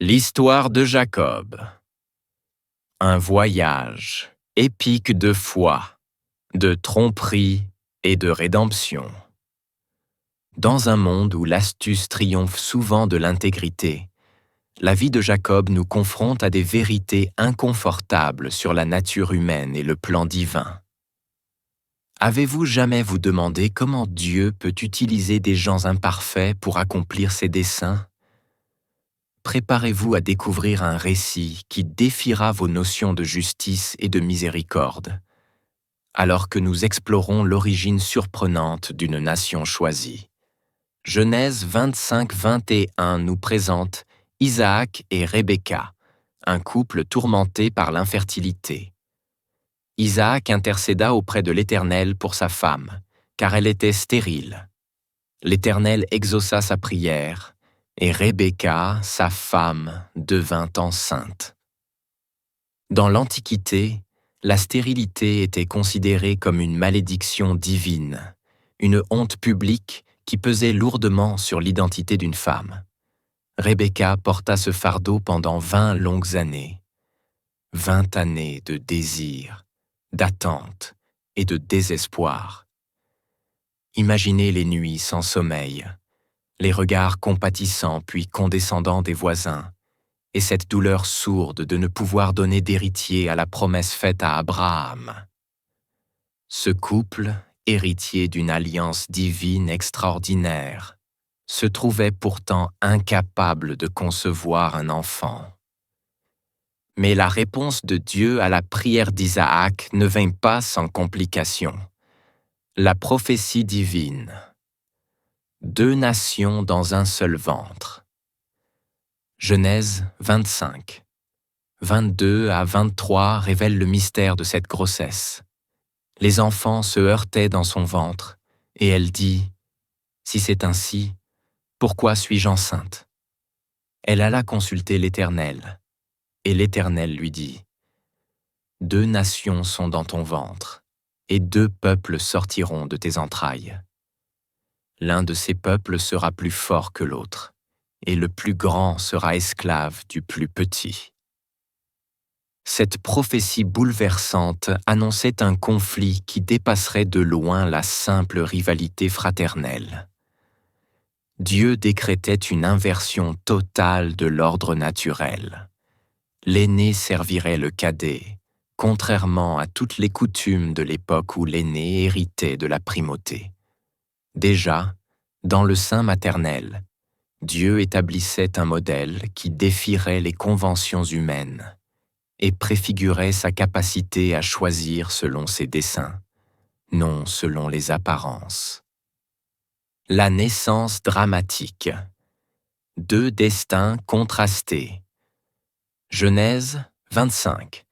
L'histoire de Jacob. Un voyage épique de foi, de tromperie et de rédemption. Dans un monde où l'astuce triomphe souvent de l'intégrité, la vie de Jacob nous confronte à des vérités inconfortables sur la nature humaine et le plan divin. Avez-vous jamais vous demandé comment Dieu peut utiliser des gens imparfaits pour accomplir ses desseins ? Préparez-vous à découvrir un récit qui défiera vos notions de justice et de miséricorde, alors que nous explorons l'origine surprenante d'une nation choisie. Genèse 25-21 nous présente Isaac et Rebecca, un couple tourmenté par l'infertilité. Isaac intercéda auprès de l'Éternel pour sa femme, car elle était stérile. L'Éternel exauça sa prière, et Rebecca, sa femme, devint enceinte. Dans l'Antiquité, la stérilité était considérée comme une malédiction divine, une honte publique qui pesait lourdement sur l'identité d'une femme. Rebecca porta ce fardeau pendant 20 longues années. 20 années de désir, d'attente et de désespoir. Imaginez les nuits sans sommeil, les regards compatissants puis condescendants des voisins, et cette douleur sourde de ne pouvoir donner d'héritier à la promesse faite à Abraham. Ce couple, héritier d'une alliance divine extraordinaire, se trouvait pourtant incapable de concevoir un enfant. Mais la réponse de Dieu à la prière d'Isaac ne vint pas sans complication. La prophétie divine. 2 nations dans un seul ventre. Genèse 25. 22 à 23 révèlent le mystère de cette grossesse. Les enfants se heurtaient dans son ventre, et elle dit « Si c'est ainsi, pourquoi suis-je enceinte ?» Elle alla consulter l'Éternel, et l'Éternel lui dit « 2 nations sont dans ton ventre, et 2 peuples sortiront de tes entrailles. L'un de ces peuples sera plus fort que l'autre, et le plus grand sera esclave du plus petit. » Cette prophétie bouleversante annonçait un conflit qui dépasserait de loin la simple rivalité fraternelle. Dieu décrétait une inversion totale de l'ordre naturel. L'aîné servirait le cadet, contrairement à toutes les coutumes de l'époque où l'aîné héritait de la primauté. Déjà, dans le sein maternel, Dieu établissait un modèle qui défierait les conventions humaines et préfigurait sa capacité à choisir selon ses desseins, non selon les apparences. La naissance dramatique. 2 destins contrastés. Genèse 25,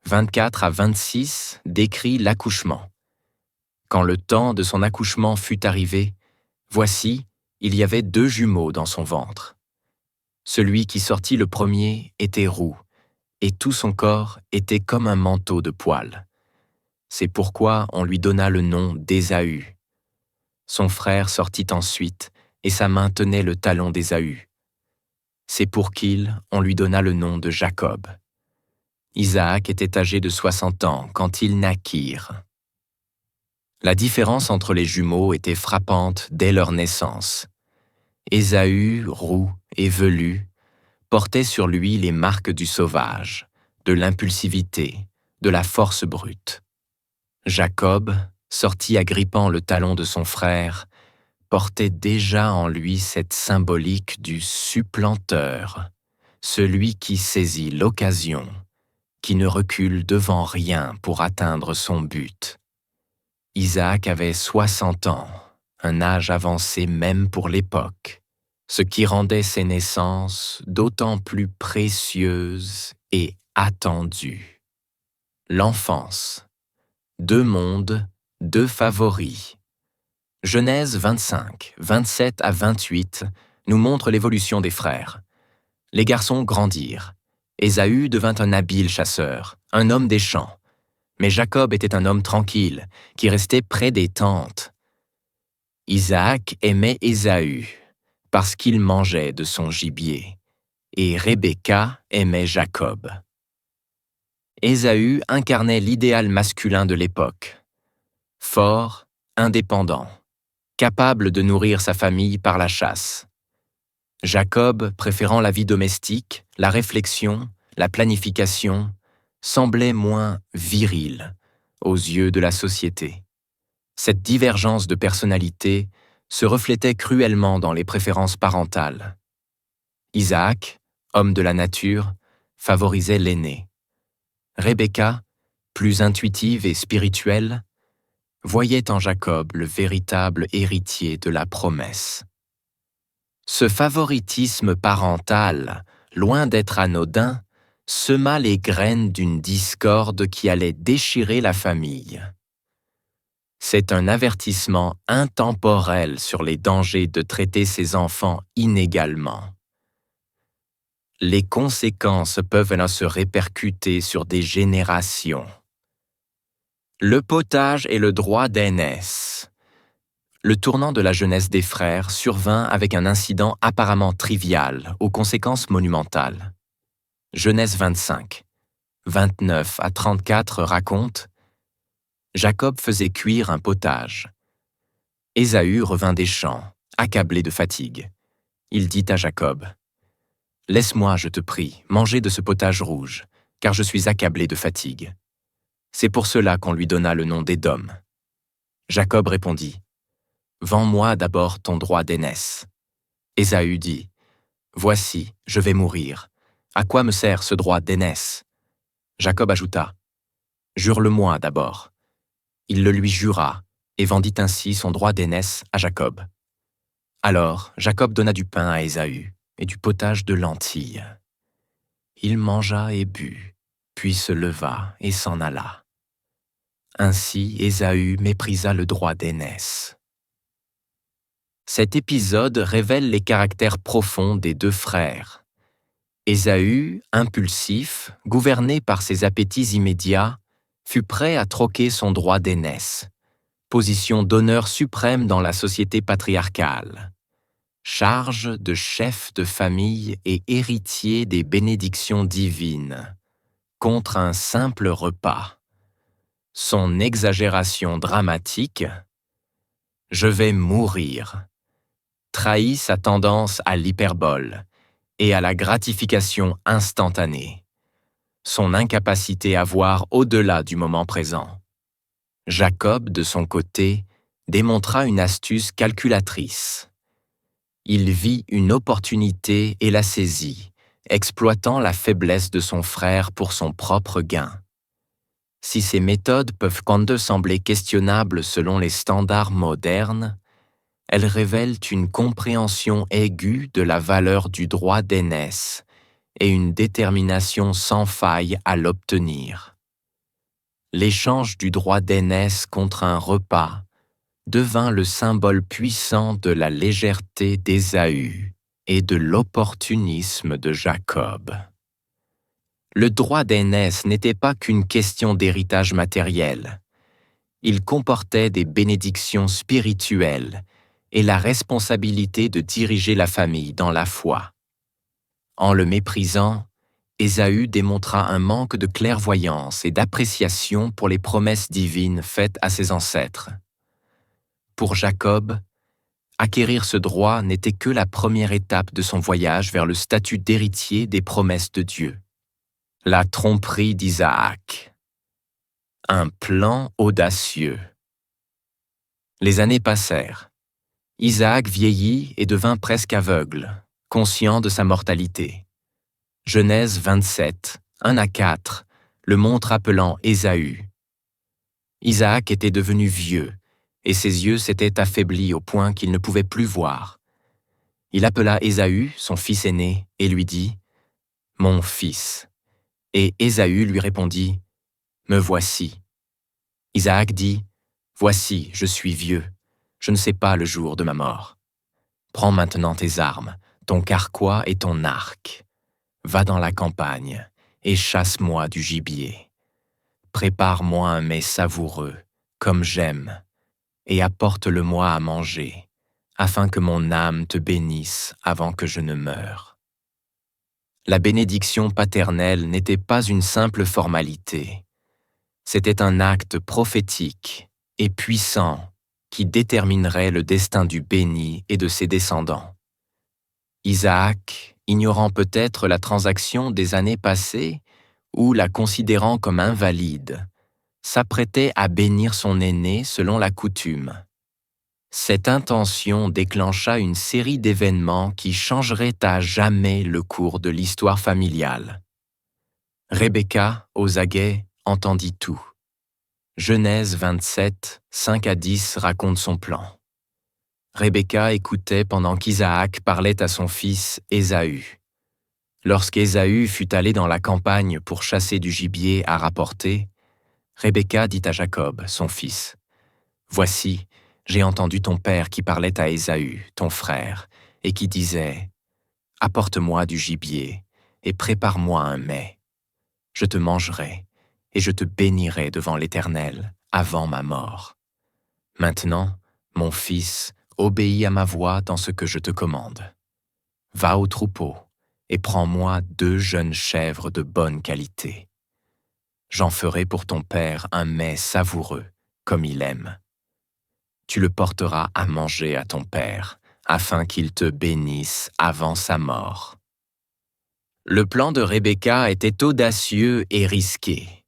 24 à 26 décrit l'accouchement. Quand le temps de son accouchement fut arrivé, voici, il y avait 2 jumeaux dans son ventre. Celui qui sortit le premier était roux, et tout son corps était comme un manteau de poils. C'est pourquoi on lui donna le nom d'Ésaü. Son frère sortit ensuite, et sa main tenait le talon d'Ésaü. C'est pour qu'il, on lui donna le nom de Jacob. Isaac était âgé de 60 ans quand ils naquirent. La différence entre les jumeaux était frappante dès leur naissance. Ésaü, roux et velu, portait sur lui les marques du sauvage, de l'impulsivité, de la force brute. Jacob, sorti agrippant le talon de son frère, portait déjà en lui cette symbolique du supplanteur, celui qui saisit l'occasion, qui ne recule devant rien pour atteindre son but. Isaac avait 60 ans, un âge avancé même pour l'époque, ce qui rendait ses naissances d'autant plus précieuses et attendues. L'enfance. 2 mondes, 2 favoris. Genèse 25, 27 à 28 nous montre l'évolution des frères. Les garçons grandirent. Ésaü devint un habile chasseur, un homme des champs. Mais Jacob était un homme tranquille, qui restait près des tentes. Isaac aimait Ésaü, parce qu'il mangeait de son gibier, et Rebecca aimait Jacob. Ésaü incarnait l'idéal masculin de l'époque. Fort, indépendant, capable de nourrir sa famille par la chasse. Jacob, préférant la vie domestique, la réflexion, la planification, semblait moins viril aux yeux de la société. Cette divergence de personnalité se reflétait cruellement dans les préférences parentales. Isaac, homme de la nature, favorisait l'aîné. Rebecca, plus intuitive et spirituelle, voyait en Jacob le véritable héritier de la promesse. Ce favoritisme parental, loin d'être anodin, sema les graines d'une discorde qui allait déchirer la famille. C'est un avertissement intemporel sur les dangers de traiter ses enfants inégalement. Les conséquences peuvent alors se répercuter sur des générations. Le potage et le droit d'aînesse. Le tournant de la jeunesse des frères survint avec un incident apparemment trivial, aux conséquences monumentales. Genèse 25, 29 à 34 raconte « Jacob faisait cuire un potage. Ésaü revint des champs, accablé de fatigue. Il dit à Jacob « Laisse-moi, je te prie, manger de ce potage rouge, car je suis accablé de fatigue. » C'est pour cela qu'on lui donna le nom d'Édom. Jacob répondit « Vends-moi d'abord ton droit d'aînesse. » Ésaü dit « Voici, je vais mourir. À quoi me sert ce droit d'aînesse » Jacob ajouta « Jure-le-moi d'abord. » Il le lui jura et vendit ainsi son droit d'aînesse à Jacob. Alors Jacob donna du pain à Ésaü et du potage de lentilles. Il mangea et but, puis se leva et s'en alla. Ainsi Ésaü méprisa le droit d'aînesse. Cet épisode révèle les caractères profonds des deux frères. Ésaü, impulsif, gouverné par ses appétits immédiats, fut prêt à troquer son droit d'aînesse, position d'honneur suprême dans la société patriarcale, charge de chef de famille et héritier des bénédictions divines, contre un simple repas. Son exagération dramatique « Je vais mourir » trahit sa tendance à l'hyperbole et à la gratification instantanée, son incapacité à voir au-delà du moment présent. Jacob, de son côté, démontra une astuce calculatrice. Il vit une opportunité et la saisit, exploitant la faiblesse de son frère pour son propre gain. Si ces méthodes peuvent quand sembler questionnables selon les standards modernes, elles révèlent une compréhension aiguë de la valeur du droit d'aînesse et une détermination sans faille à l'obtenir. L'échange du droit d'aînesse contre un repas devint le symbole puissant de la légèreté d'Ésaü et de l'opportunisme de Jacob. Le droit d'aînesse n'était pas qu'une question d'héritage matériel. Il comportait des bénédictions spirituelles et la responsabilité de diriger la famille dans la foi. En le méprisant, Ésaü démontra un manque de clairvoyance et d'appréciation pour les promesses divines faites à ses ancêtres. Pour Jacob, acquérir ce droit n'était que la première étape de son voyage vers le statut d'héritier des promesses de Dieu. La tromperie d'Isaac. Un plan audacieux. Les années passèrent. Isaac vieillit et devint presque aveugle, conscient de sa mortalité. Genèse 27, 1 à 4, le montre appelant Ésaü. Isaac était devenu vieux, et ses yeux s'étaient affaiblis au point qu'il ne pouvait plus voir. Il appela Ésaü, son fils aîné, et lui dit « Mon fils ». Et Ésaü lui répondit « Me voici ». Isaac dit « Voici, je suis vieux, je ne sais pas le jour de ma mort. Prends maintenant tes armes, ton carquois et ton arc. Va dans la campagne et chasse-moi du gibier. Prépare-moi un mets savoureux, comme j'aime, et apporte-le-moi à manger, afin que mon âme te bénisse avant que je ne meure. La bénédiction paternelle n'était pas une simple formalité. C'était un acte prophétique et puissant qui déterminerait le destin du béni et de ses descendants. Isaac, ignorant peut-être la transaction des années passées ou la considérant comme invalide, s'apprêtait à bénir son aîné selon la coutume. Cette intention déclencha une série d'événements qui changeraient à jamais le cours de l'histoire familiale. Rebecca, aux aguets, entendit tout. Genèse 27, 5-10 raconte son plan. Rebecca écoutait pendant qu'Isaac parlait à son fils Ésaü. Lorsqu'Ésaü fut allé dans la campagne pour chasser du gibier à rapporter, Rebecca dit à Jacob, son fils, « Voici, j'ai entendu ton père qui parlait à Ésaü, ton frère, et qui disait, « Apporte-moi du gibier et prépare-moi un mets. Je te mangerai et je te bénirai devant l'Éternel avant ma mort. Maintenant, mon fils, obéis à ma voix dans ce que je te commande. Va au troupeau et prends-moi 2 jeunes chèvres de bonne qualité. J'en ferai pour ton père un mets savoureux, comme il aime. Tu le porteras à manger à ton père, afin qu'il te bénisse avant sa mort. » Le plan de Rebecca était audacieux et risqué.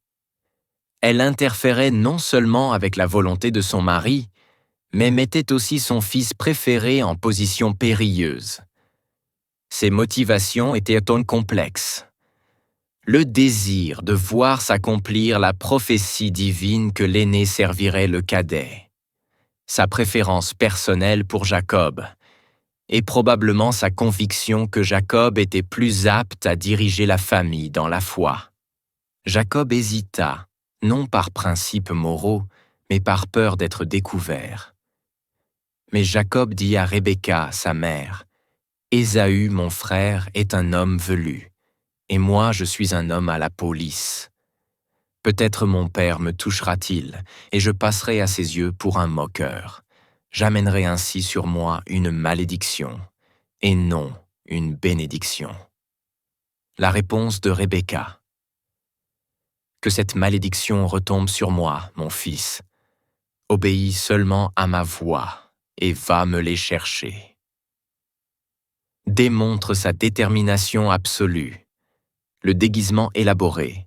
Elle interférait non seulement avec la volonté de son mari, mais mettait aussi son fils préféré en position périlleuse. Ses motivations étaient complexes. Le désir de voir s'accomplir la prophétie divine que l'aîné servirait le cadet. Sa préférence personnelle pour Jacob, et probablement sa conviction que Jacob était plus apte à diriger la famille dans la foi. Jacob hésita, non par principes moraux, mais par peur d'être découvert. Mais Jacob dit à Rebecca, sa mère, « Ésaü, mon frère, est un homme velu, et moi je suis un homme à la peau lisse. Peut-être mon père me touchera-t-il, et je passerai à ses yeux pour un moqueur. J'amènerai ainsi sur moi une malédiction, et non une bénédiction. » La réponse de Rebecca. « Que cette malédiction retombe sur moi, mon fils. Obéis seulement à ma voix, et va me les chercher. » Démontre sa détermination absolue. Le déguisement élaboré,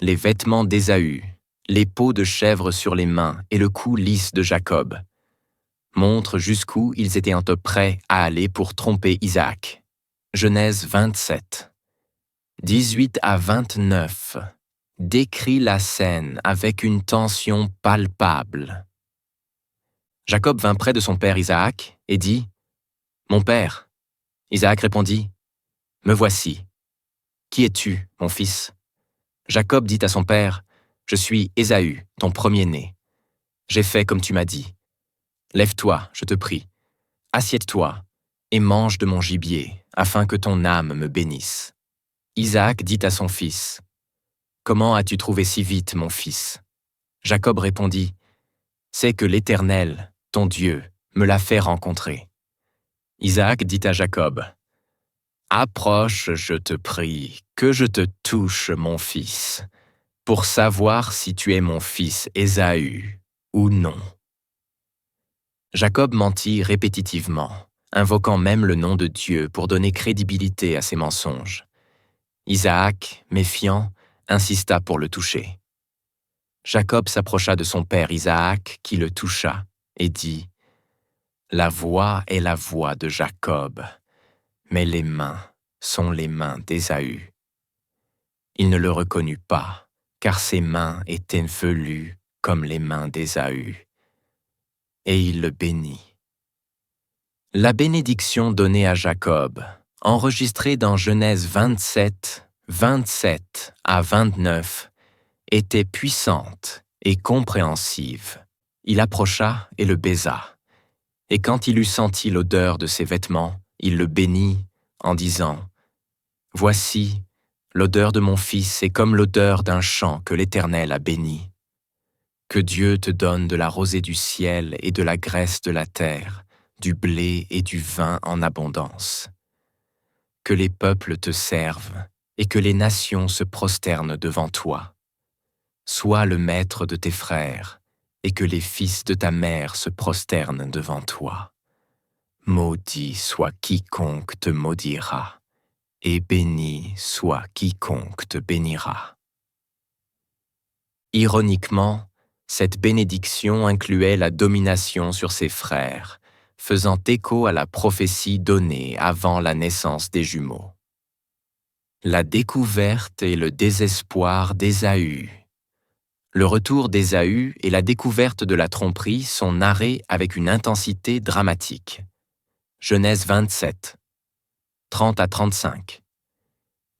les vêtements d'Ésaü, les peaux de chèvre sur les mains et le cou lisse de Jacob montrent jusqu'où ils étaient prêts à aller pour tromper Isaac. Genèse 27, 18-29 décrit la scène avec une tension palpable. Jacob vint près de son père Isaac et dit, « Mon père. » Isaac répondit, « Me voici. Qui es-tu, mon fils ?» Jacob dit à son père, « Je suis Ésaü, ton premier-né. J'ai fait comme tu m'as dit. Lève-toi, je te prie, assieds-toi et mange de mon gibier, afin que ton âme me bénisse. » Isaac dit à son fils, « Comment as-tu trouvé si vite, mon fils ?» Jacob répondit, « C'est que l'Éternel, ton Dieu, me l'a fait rencontrer. » Isaac dit à Jacob, « Approche, je te prie, que je te touche, mon fils, pour savoir si tu es mon fils Ésaü ou non. » Jacob mentit répétitivement, invoquant même le nom de Dieu pour donner crédibilité à ses mensonges. Isaac, méfiant, insista pour le toucher. Jacob s'approcha de son père Isaac, qui le toucha, et dit, « La voix est la voix de Jacob, mais les mains sont les mains d'Ésaü. » Il ne le reconnut pas, car ses mains étaient velues comme les mains d'Ésaü. Et il le bénit. La bénédiction donnée à Jacob, enregistrée dans Genèse 27, 27-29, était puissante et compréhensive. Il approcha et le baisa. Et quand il eut senti l'odeur de ses vêtements, il le bénit en disant, « Voici, l'odeur de mon fils est comme l'odeur d'un champ que l'Éternel a béni. Que Dieu te donne de la rosée du ciel et de la graisse de la terre, du blé et du vin en abondance. que les peuples te servent et que les nations se prosternent devant toi. Sois le maître de tes frères et que les fils de ta mère se prosternent devant toi. Maudit soit quiconque te maudira, et béni soit quiconque te bénira. Ironiquement, cette bénédiction incluait la domination sur ses frères, faisant écho à la prophétie donnée avant la naissance des jumeaux. La découverte et le désespoir d'Ésaü. Le retour d'Ésaü et la découverte de la tromperie sont narrés avec une intensité dramatique. Genèse 27, 30 à 35.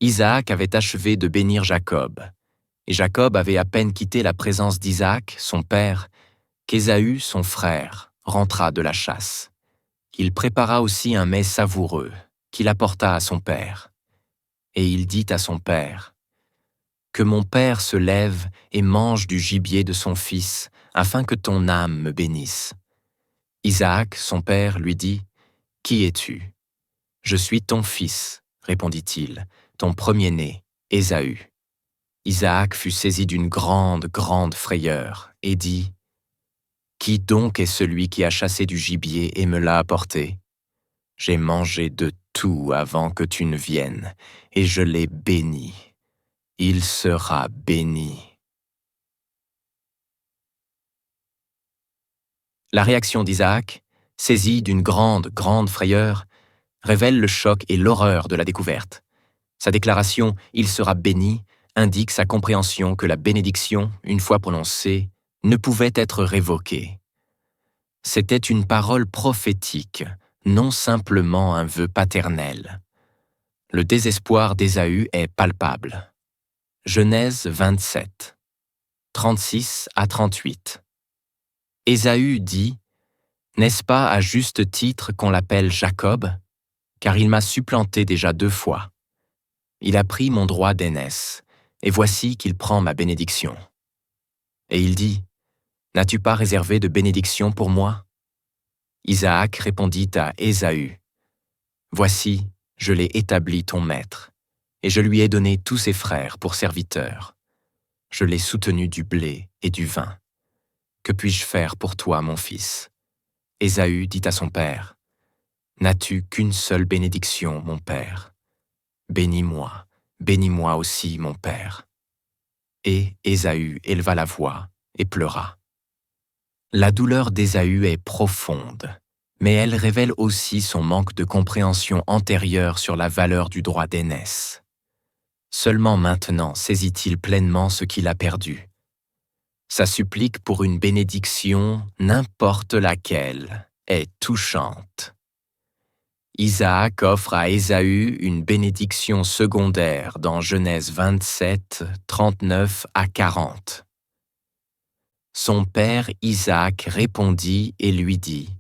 Isaac avait achevé de bénir Jacob, et Jacob avait à peine quitté la présence d'Isaac, son père, qu'Ésaü, son frère, rentra de la chasse. Il prépara aussi un mets savoureux, qu'il apporta à son père. Et il dit à son père, « Que mon père se lève et mange du gibier de son fils, afin que ton âme me bénisse. » Isaac, son père, lui dit, « Qui es-tu » ? « Je suis ton fils, répondit-il, ton premier-né, Ésaü. » Isaac fut saisi d'une grande, grande frayeur et dit, « Qui donc est celui qui a chassé du gibier et me l'a apporté ? J'ai mangé de tout avant que tu ne viennes, et je l'ai béni. Il sera béni. » La réaction d'Isaac, saisi d'une grande, grande frayeur, révèle le choc et l'horreur de la découverte. Sa déclaration « Il sera béni » indique sa compréhension que la bénédiction, une fois prononcée, ne pouvait être révoquée. C'était une parole prophétique, non simplement un vœu paternel. Le désespoir d'Ésaü est palpable. Genèse 27, 36 à 38. Ésaü dit, « N'est-ce pas à juste titre qu'on l'appelle Jacob, car il m'a supplanté déjà 2 fois. Il a pris mon droit d'aînesse, et voici qu'il prend ma bénédiction. » Et il dit, « N'as-tu pas réservé de bénédiction pour moi ?» Isaac répondit à Ésaü, « Voici, je l'ai établi ton maître, et je lui ai donné tous ses frères pour serviteurs. Je l'ai soutenu du blé et du vin. Que puis-je faire pour toi, mon fils ?» Ésaü dit à son père, « N'as-tu qu'une seule bénédiction, mon père ? Bénis-moi aussi, mon père. » Et Ésaü éleva la voix et pleura. La douleur d'Ésaü est profonde, mais elle révèle aussi son manque de compréhension antérieure sur la valeur du droit d'aînesse. Seulement maintenant saisit-il pleinement ce qu'il a perdu. Sa supplique pour une bénédiction, n'importe laquelle, est touchante. Isaac offre à Ésaü une bénédiction secondaire dans Genèse 27, 39 à 40. Son père Isaac répondit et lui dit,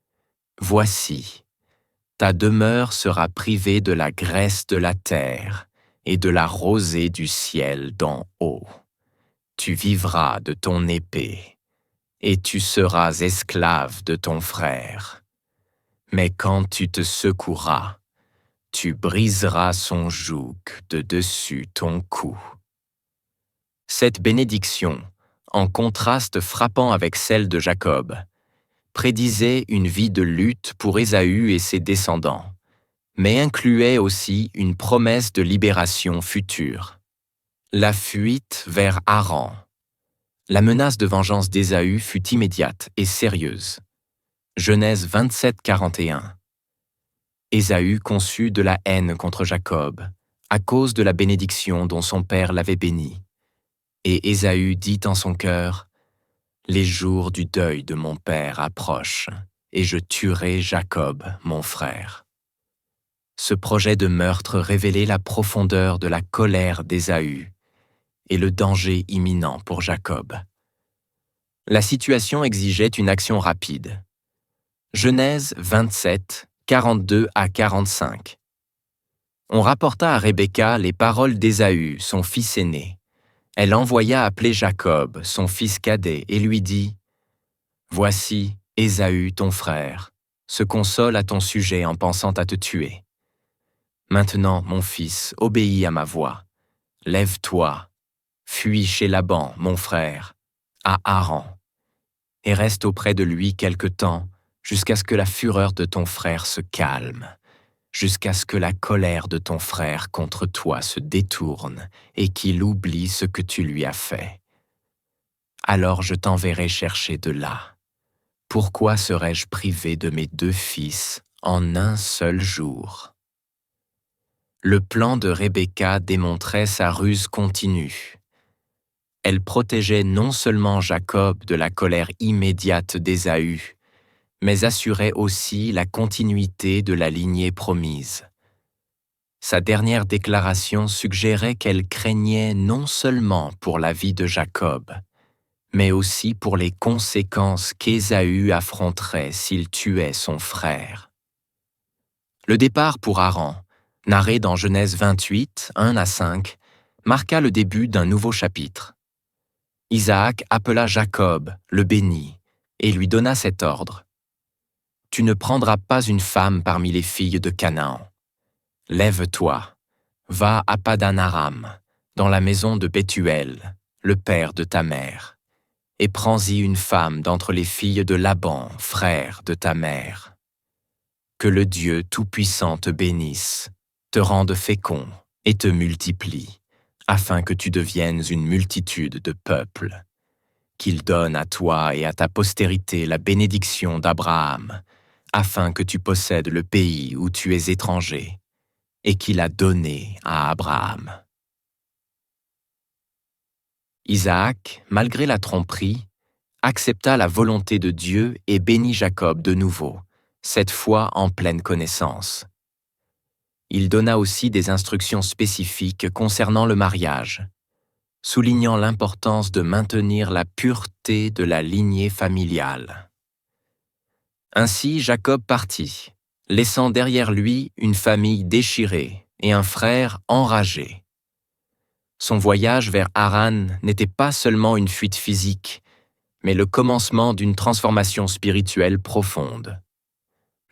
« Voici, ta demeure sera privée de la graisse de la terre et de la rosée du ciel d'en haut. Tu vivras de ton épée, et tu seras esclave de ton frère. Mais quand tu te secoueras, tu briseras son joug de dessus ton cou. » Cette bénédiction, en contraste frappant avec celle de Jacob, prédisait une vie de lutte pour Ésaü et ses descendants, mais incluait aussi une promesse de libération future. La fuite vers Haran. La menace de vengeance d'Ésaü fut immédiate et sérieuse. Genèse 27, 41. Ésaü conçut de la haine contre Jacob, à cause de la bénédiction dont son père l'avait béni. Et Ésaü dit en son cœur, « Les jours du deuil de mon père approchent, et je tuerai Jacob, mon frère. » Ce projet de meurtre révélait la profondeur de la colère d'Ésaü et le danger imminent pour Jacob. La situation exigeait une action rapide. Genèse 27, 42 à 45. On rapporta à Rebecca les paroles d'Ésaü, son fils aîné. Elle envoya appeler Jacob, son fils cadet, et lui dit, « Voici, Ésaü, ton frère, se console à ton sujet en pensant à te tuer. Maintenant, mon fils, obéis à ma voix. Lève-toi, fuis chez Laban, mon frère, à Haran, et reste auprès de lui quelque temps, jusqu'à ce que la fureur de ton frère se calme, jusqu'à ce que la colère de ton frère contre toi se détourne et qu'il oublie ce que tu lui as fait. Alors je t'enverrai chercher de là. Pourquoi serais-je privé de mes 2 fils en un seul jour? Le plan de Rebecca démontrait sa ruse continue. Elle protégeait non seulement Jacob de la colère immédiate d'Ésaü, mais assurait aussi la continuité de la lignée promise. Sa dernière déclaration suggérait qu'elle craignait non seulement pour la vie de Jacob, mais aussi pour les conséquences qu'Ésaü affronterait s'il tuait son frère. Le départ pour Haran, narré dans Genèse 28, 1-5, marqua le début d'un nouveau chapitre. Isaac appela Jacob, le bénit, et lui donna cet ordre. « Tu ne prendras pas une femme parmi les filles de Canaan. Lève-toi, va à Padan-Aram, dans la maison de Bethuel, le père de ta mère, et prends-y une femme d'entre les filles de Laban, frère de ta mère. Que le Dieu Tout-Puissant te bénisse, te rende fécond et te multiplie, afin que tu deviennes une multitude de peuples. Qu'il donne à toi et à ta postérité la bénédiction d'Abraham, afin que tu possèdes le pays où tu es étranger, et qu'il a donné à Abraham. » Isaac, malgré la tromperie, accepta la volonté de Dieu et bénit Jacob de nouveau, cette fois en pleine connaissance. Il donna aussi des instructions spécifiques concernant le mariage, soulignant l'importance de maintenir la pureté de la lignée familiale. Ainsi Jacob partit, laissant derrière lui une famille déchirée et un frère enragé. Son voyage vers Haran n'était pas seulement une fuite physique, mais le commencement d'une transformation spirituelle profonde.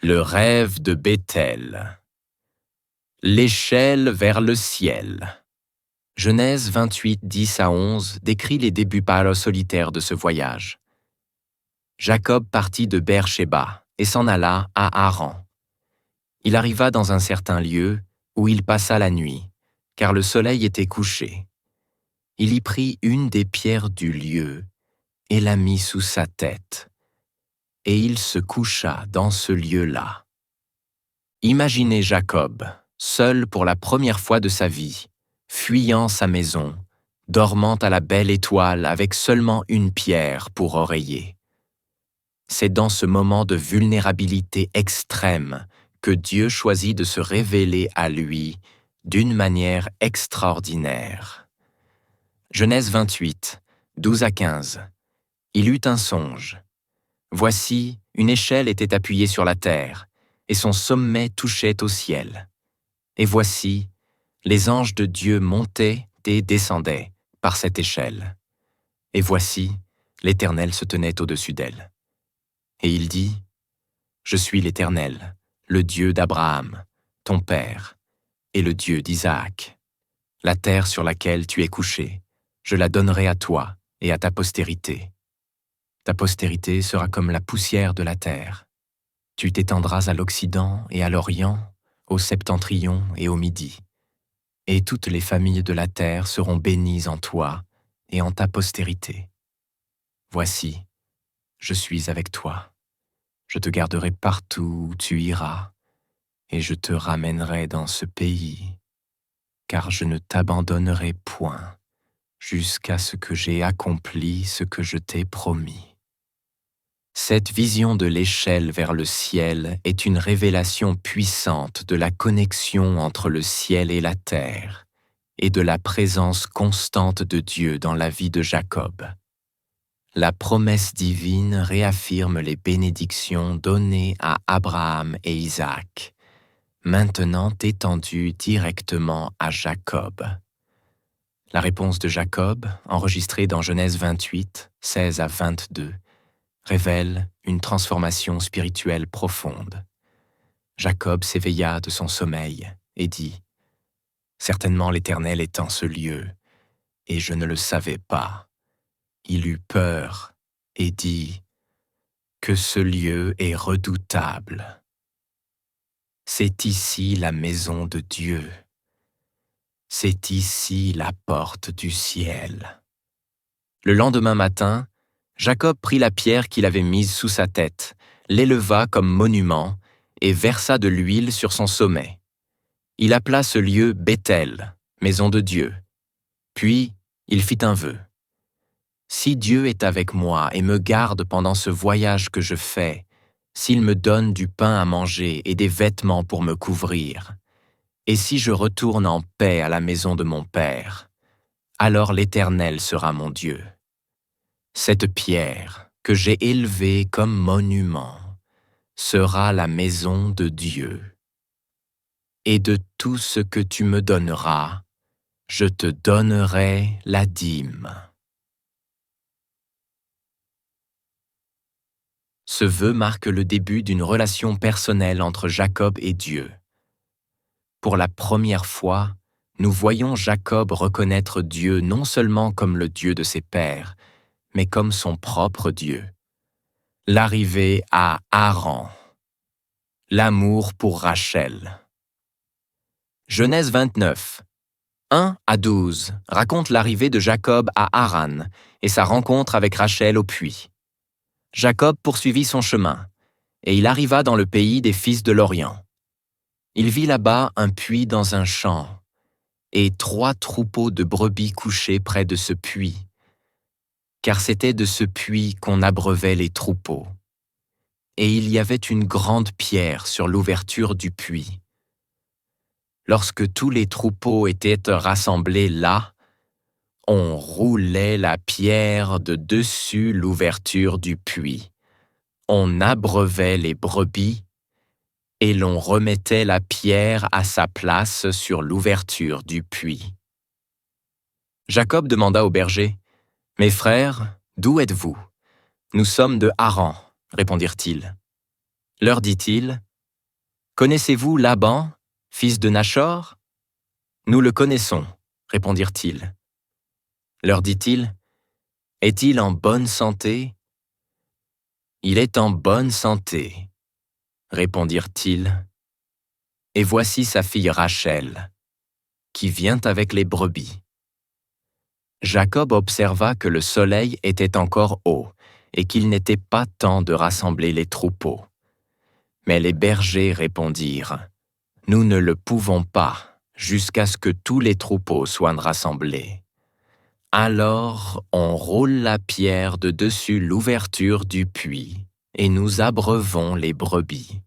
Le rêve de Béthel. L'échelle vers le ciel. Genèse 28, 10-11 décrit les débuts solitaires de ce voyage. Jacob partit de Beer-Shéba et s'en alla à Haran. Il arriva dans un certain lieu où il passa la nuit, car le soleil était couché. Il y prit une des pierres du lieu et la mit sous sa tête, et il se coucha dans ce lieu-là. Imaginez Jacob, seul pour la première fois de sa vie, fuyant sa maison, dormant à la belle étoile avec seulement une pierre pour oreiller. C'est dans ce moment de vulnérabilité extrême que Dieu choisit de se révéler à lui d'une manière extraordinaire. Genèse 28, 12-15. Il eut un songe. Voici, une échelle était appuyée sur la terre, et son sommet touchait au ciel. Et voici, les anges de Dieu montaient et descendaient par cette échelle. Et voici, l'Éternel se tenait au-dessus d'elle. Et il dit, « Je suis l'Éternel, le Dieu d'Abraham, ton père, et le Dieu d'Isaac. La terre sur laquelle tu es couché, je la donnerai à toi et à ta postérité. Ta postérité sera comme la poussière de la terre. Tu t'étendras à l'Occident et à l'Orient, au Septentrion et au Midi. Et toutes les familles de la terre seront bénies en toi et en ta postérité. Voici, je suis avec toi. Je te garderai partout où tu iras, et je te ramènerai dans ce pays, car je ne t'abandonnerai point, jusqu'à ce que j'aie accompli ce que je t'ai promis. » Cette vision de l'échelle vers le ciel est une révélation puissante de la connexion entre le ciel et la terre, et de la présence constante de Dieu dans la vie de Jacob. La promesse divine réaffirme les bénédictions données à Abraham et Isaac, maintenant étendues directement à Jacob. La réponse de Jacob, enregistrée dans Genèse 28, 16-22, révèle une transformation spirituelle profonde. Jacob s'éveilla de son sommeil et dit, « Certainement l'Éternel est en ce lieu, et je ne le savais pas. » Il eut peur et dit, « Que ce lieu est redoutable. C'est ici la maison de Dieu. C'est ici la porte du ciel. » Le lendemain matin, Jacob prit la pierre qu'il avait mise sous sa tête, l'éleva comme monument et versa de l'huile sur son sommet. Il appela ce lieu Béthel, maison de Dieu. Puis il fit un vœu. « Si Dieu est avec moi et me garde pendant ce voyage que je fais, s'il me donne du pain à manger et des vêtements pour me couvrir, et si je retourne en paix à la maison de mon Père, alors l'Éternel sera mon Dieu. Cette pierre que j'ai élevée comme monument sera la maison de Dieu. Et de tout ce que tu me donneras, je te donnerai la dîme. » Ce vœu marque le début d'une relation personnelle entre Jacob et Dieu. Pour la première fois, nous voyons Jacob reconnaître Dieu non seulement comme le Dieu de ses pères, mais comme son propre Dieu. L'arrivée à Haran. L'amour pour Rachel. Genèse 29, 1 à 12 raconte l'arrivée de Jacob à Haran et sa rencontre avec Rachel au puits. Jacob poursuivit son chemin, et il arriva dans le pays des fils de l'Orient. Il vit là-bas un puits dans un champ, et 3 troupeaux de brebis couchés près de ce puits, car c'était de ce puits qu'on abreuvait les troupeaux. Et il y avait une grande pierre sur l'ouverture du puits. Lorsque tous les troupeaux étaient rassemblés là, on roulait la pierre de dessus l'ouverture du puits. On abreuvait les brebis et l'on remettait la pierre à sa place sur l'ouverture du puits. Jacob demanda aux bergers, « Mes frères, d'où êtes-vous ? » « Nous sommes de Haran, » répondirent-ils. Leur dit-il, « Connaissez-vous Laban, fils de Nachor ? » « Nous le connaissons, » répondirent-ils. Leur dit-il, « Est-il en bonne santé ? » « Il est en bonne santé, » répondirent-ils. « Et voici sa fille Rachel, qui vient avec les brebis. » Jacob observa que le soleil était encore haut et qu'il n'était pas temps de rassembler les troupeaux. Mais les bergers répondirent, « Nous ne le pouvons pas, jusqu'à ce que tous les troupeaux soient rassemblés. » Alors on roule la pierre de dessus l'ouverture du puits, et nous abreuvons les brebis.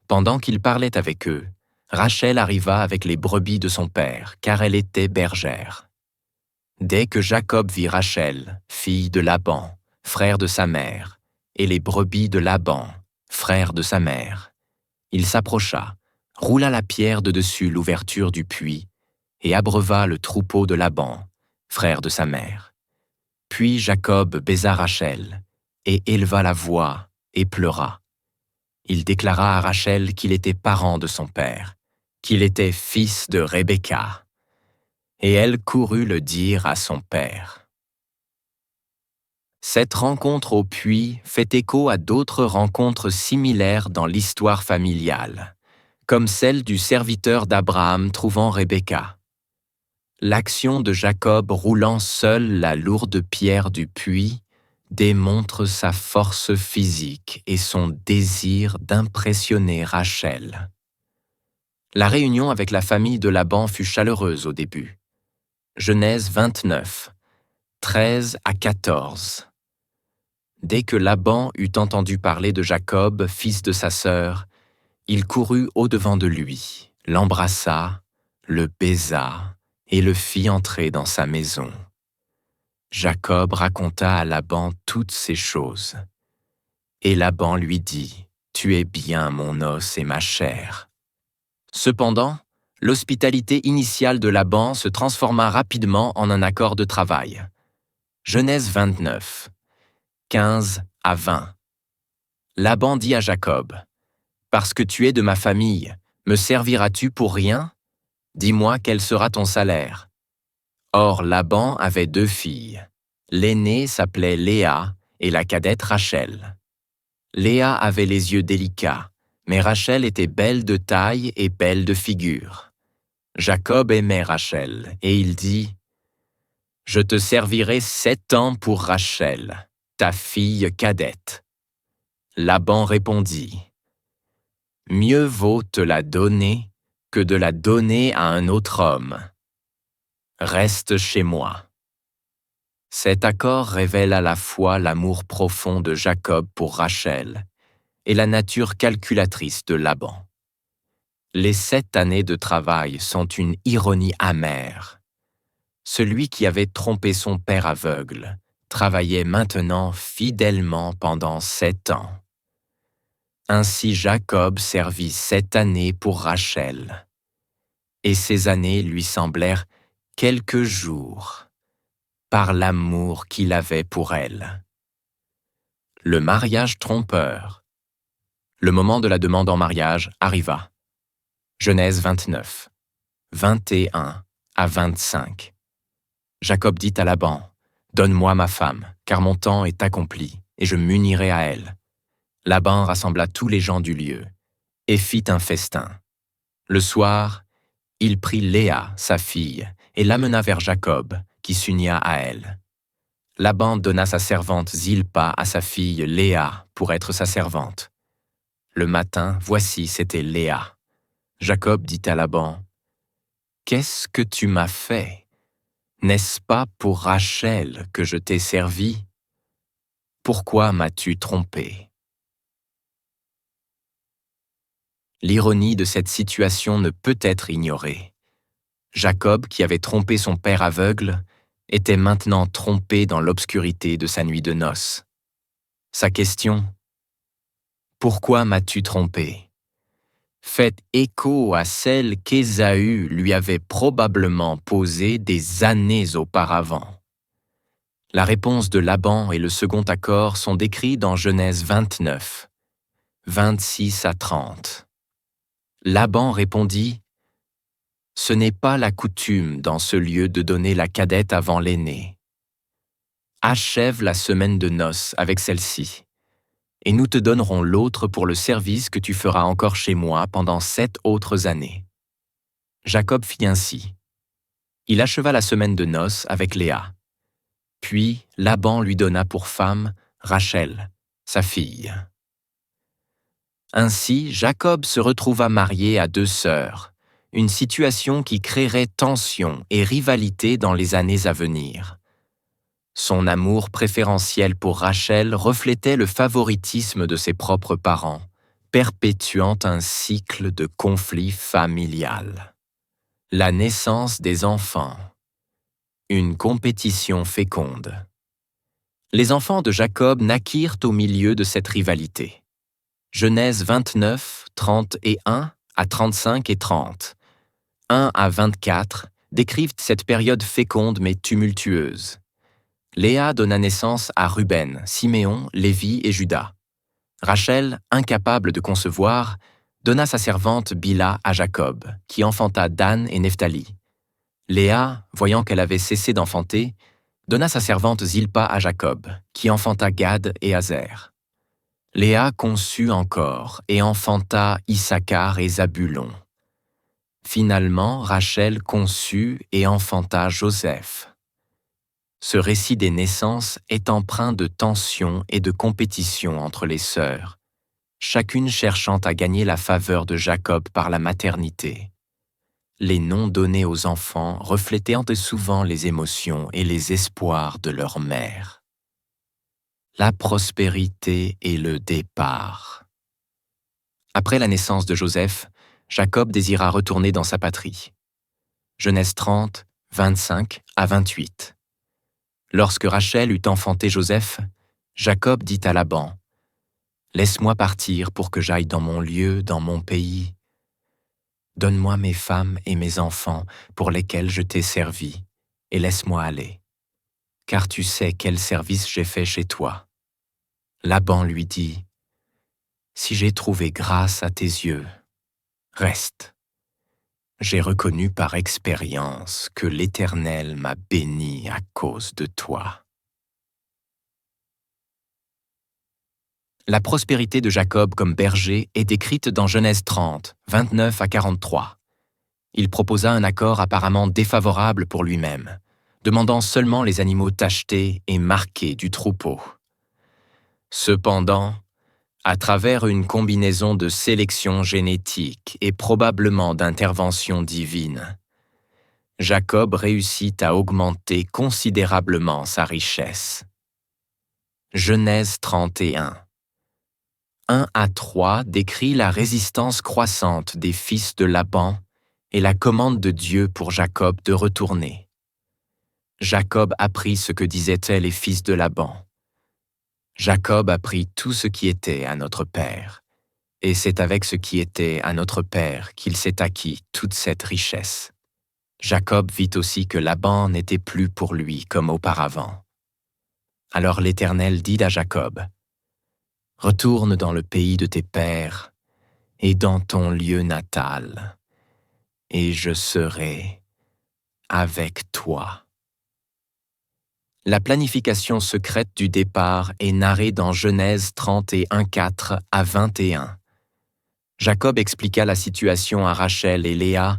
Pendant qu'il parlait avec eux, Rachel arriva avec les brebis de son père, car elle était bergère. Dès que Jacob vit Rachel, fille de Laban, frère de sa mère, et les brebis de Laban, frère de sa mère, il s'approcha, roula la pierre de dessus l'ouverture du puits, et abreuva le troupeau de Laban, frère de sa mère. Puis Jacob baisa Rachel, et éleva la voix, et pleura. Il déclara à Rachel qu'il était parent de son père, qu'il était fils de Rebecca. Et elle courut le dire à son père. Cette rencontre au puits fait écho à d'autres rencontres similaires dans l'histoire familiale, comme celle du serviteur d'Abraham trouvant Rebecca. L'action de Jacob roulant seul la lourde pierre du puits démontre sa force physique et son désir d'impressionner Rachel. La réunion avec la famille de Laban fut chaleureuse au début. Genèse 29, 13 à 14. Dès que Laban eut entendu parler de Jacob, fils de sa sœur, il courut au-devant de lui, l'embrassa, le baisa et le fit entrer dans sa maison. Jacob raconta à Laban toutes ces choses. Et Laban lui dit, « Tu es bien mon os et ma chair. » Cependant, l'hospitalité initiale de Laban se transforma rapidement en un accord de travail. Genèse 29, 15 à 20. Laban dit à Jacob, « Parce que tu es de ma famille, Me serviras-tu pour rien? Dis-moi quel sera ton salaire. » Or Laban avait 2 filles. L'aînée s'appelait Léa et la cadette Rachel. Léa avait les yeux délicats, mais Rachel était belle de taille et belle de figure. Jacob aimait Rachel, et il dit « Je te servirai 7 ans pour Rachel, ta fille cadette. » Laban répondit « Mieux vaut te la donner que de la donner à un autre homme. Reste chez moi. » Cet accord révèle à la fois l'amour profond de Jacob pour Rachel et la nature calculatrice de Laban. Les 7 années de travail sont une ironie amère. Celui qui avait trompé son père aveugle travaillait maintenant fidèlement pendant 7 ans. Ainsi Jacob servit 7 années pour Rachel, et ces années lui semblèrent quelques jours, par l'amour qu'il avait pour elle. Le mariage trompeur. Le moment de la demande en mariage arriva. Genèse 29, 21 à 25. Jacob dit à Laban, « Donne-moi ma femme, car mon temps est accompli, et je m'unirai à elle. » Laban rassembla tous les gens du lieu, et fit un festin. Le soir, il prit Léa, sa fille, et l'amena vers Jacob, qui s'unia à elle. Laban donna sa servante Zilpa à sa fille Léa pour être sa servante. Le matin, voici, c'était Léa. Jacob dit à Laban, « Qu'est-ce que tu m'as fait? N'est-ce pas pour Rachel que je t'ai servi? Pourquoi m'as-tu trompé? » L'ironie de cette situation ne peut être ignorée. Jacob, qui avait trompé son père aveugle, était maintenant trompé dans l'obscurité de sa nuit de noces. Sa question, « Pourquoi m'as-tu trompé ?» fait écho à celle qu'Ésaü lui avait probablement posée des années auparavant. La réponse de Laban et le second accord sont décrits dans Genèse 29, 26 à 30. Laban répondit, « Ce n'est pas la coutume dans ce lieu de donner la cadette avant l'aînée. Achève la semaine de noces avec celle-ci, et nous te donnerons l'autre pour le service que tu feras encore chez moi pendant 7 autres années. » Jacob fit ainsi. Il acheva la semaine de noces avec Léa. Puis Laban lui donna pour femme Rachel, sa fille. Ainsi, Jacob se retrouva marié à 2 sœurs, une situation qui créerait tension et rivalité dans les années à venir. Son amour préférentiel pour Rachel reflétait le favoritisme de ses propres parents, perpétuant un cycle de conflit familial. La naissance des enfants. Une compétition féconde. Les enfants de Jacob naquirent au milieu de cette rivalité. Genèse 29, 31 à 35 et 30, 1 à 24 décrivent cette période féconde mais tumultueuse. Léa donna naissance à Ruben, Siméon, Lévi et Juda. Rachel, incapable de concevoir, donna sa servante Bila à Jacob, qui enfanta Dan et Nephtali. Léa, voyant qu'elle avait cessé d'enfanter, donna sa servante Zilpa à Jacob, qui enfanta Gad et Azer. Léa conçut encore et enfanta Issachar et Zabulon. Finalement, Rachel conçut et enfanta Joseph. Ce récit des naissances est empreint de tension et de compétition entre les sœurs, chacune cherchant à gagner la faveur de Jacob par la maternité. Les noms donnés aux enfants reflétaient souvent les émotions et les espoirs de leur mère. La prospérité et le départ. Après la naissance de Joseph, Jacob désira retourner dans sa patrie. Genèse 30, 25 à 28. Lorsque Rachel eut enfanté Joseph, Jacob dit à Laban, « Laisse-moi partir pour que j'aille dans mon lieu, dans mon pays. Donne-moi mes femmes et mes enfants pour lesquels je t'ai servi, et laisse-moi aller, car tu sais quel service j'ai fait chez toi. » Laban lui dit, « Si j'ai trouvé grâce à tes yeux, Reste. J'ai reconnu par expérience que l'Éternel m'a béni à cause de toi. La prospérité de Jacob comme berger est décrite dans Genèse 30, 29 à 43. Il proposa un accord apparemment défavorable pour lui-même, demandant seulement les animaux tachetés et marqués du troupeau. Cependant, à travers une combinaison de sélection génétique et probablement d'intervention divine, Jacob réussit à augmenter considérablement sa richesse. Genèse 31. 1 à 3 décrit la résistance croissante des fils de Laban et la commande de Dieu pour Jacob de retourner. Jacob apprit ce que disaient les fils de Laban. Jacob apprit tout ce qui était à notre père, et c'est avec ce qui était à notre père qu'il s'est acquis toute cette richesse. Jacob vit aussi que Laban n'était plus pour lui comme auparavant. Alors l'Éternel dit à Jacob, « Retourne dans le pays de tes pères et dans ton lieu natal, et je serai avec toi. » La planification secrète du départ est narrée dans Genèse 31, 4 à 21. Jacob expliqua la situation à Rachel et Léa,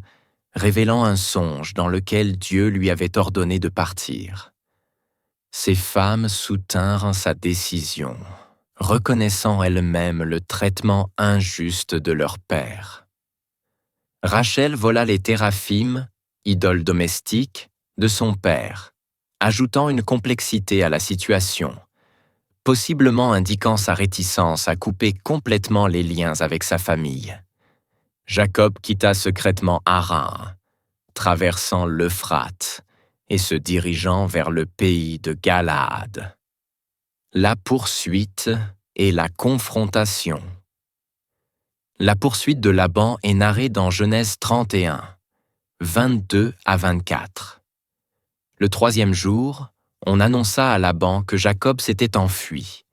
révélant un songe dans lequel Dieu lui avait ordonné de partir. Ces femmes soutinrent sa décision, reconnaissant elles-mêmes le traitement injuste de leur père. Rachel vola les téraphim, idoles domestiques, de son père, ajoutant une complexité à la situation, possiblement indiquant sa réticence à couper complètement les liens avec sa famille. Jacob quitta secrètement Haran, traversant l'Euphrate et se dirigeant vers le pays de Galaad. La poursuite et la confrontation. La poursuite de Laban est narrée dans Genèse 31, 22 à 24. Le 3e jour, on annonça à Laban que Jacob s'était enfui.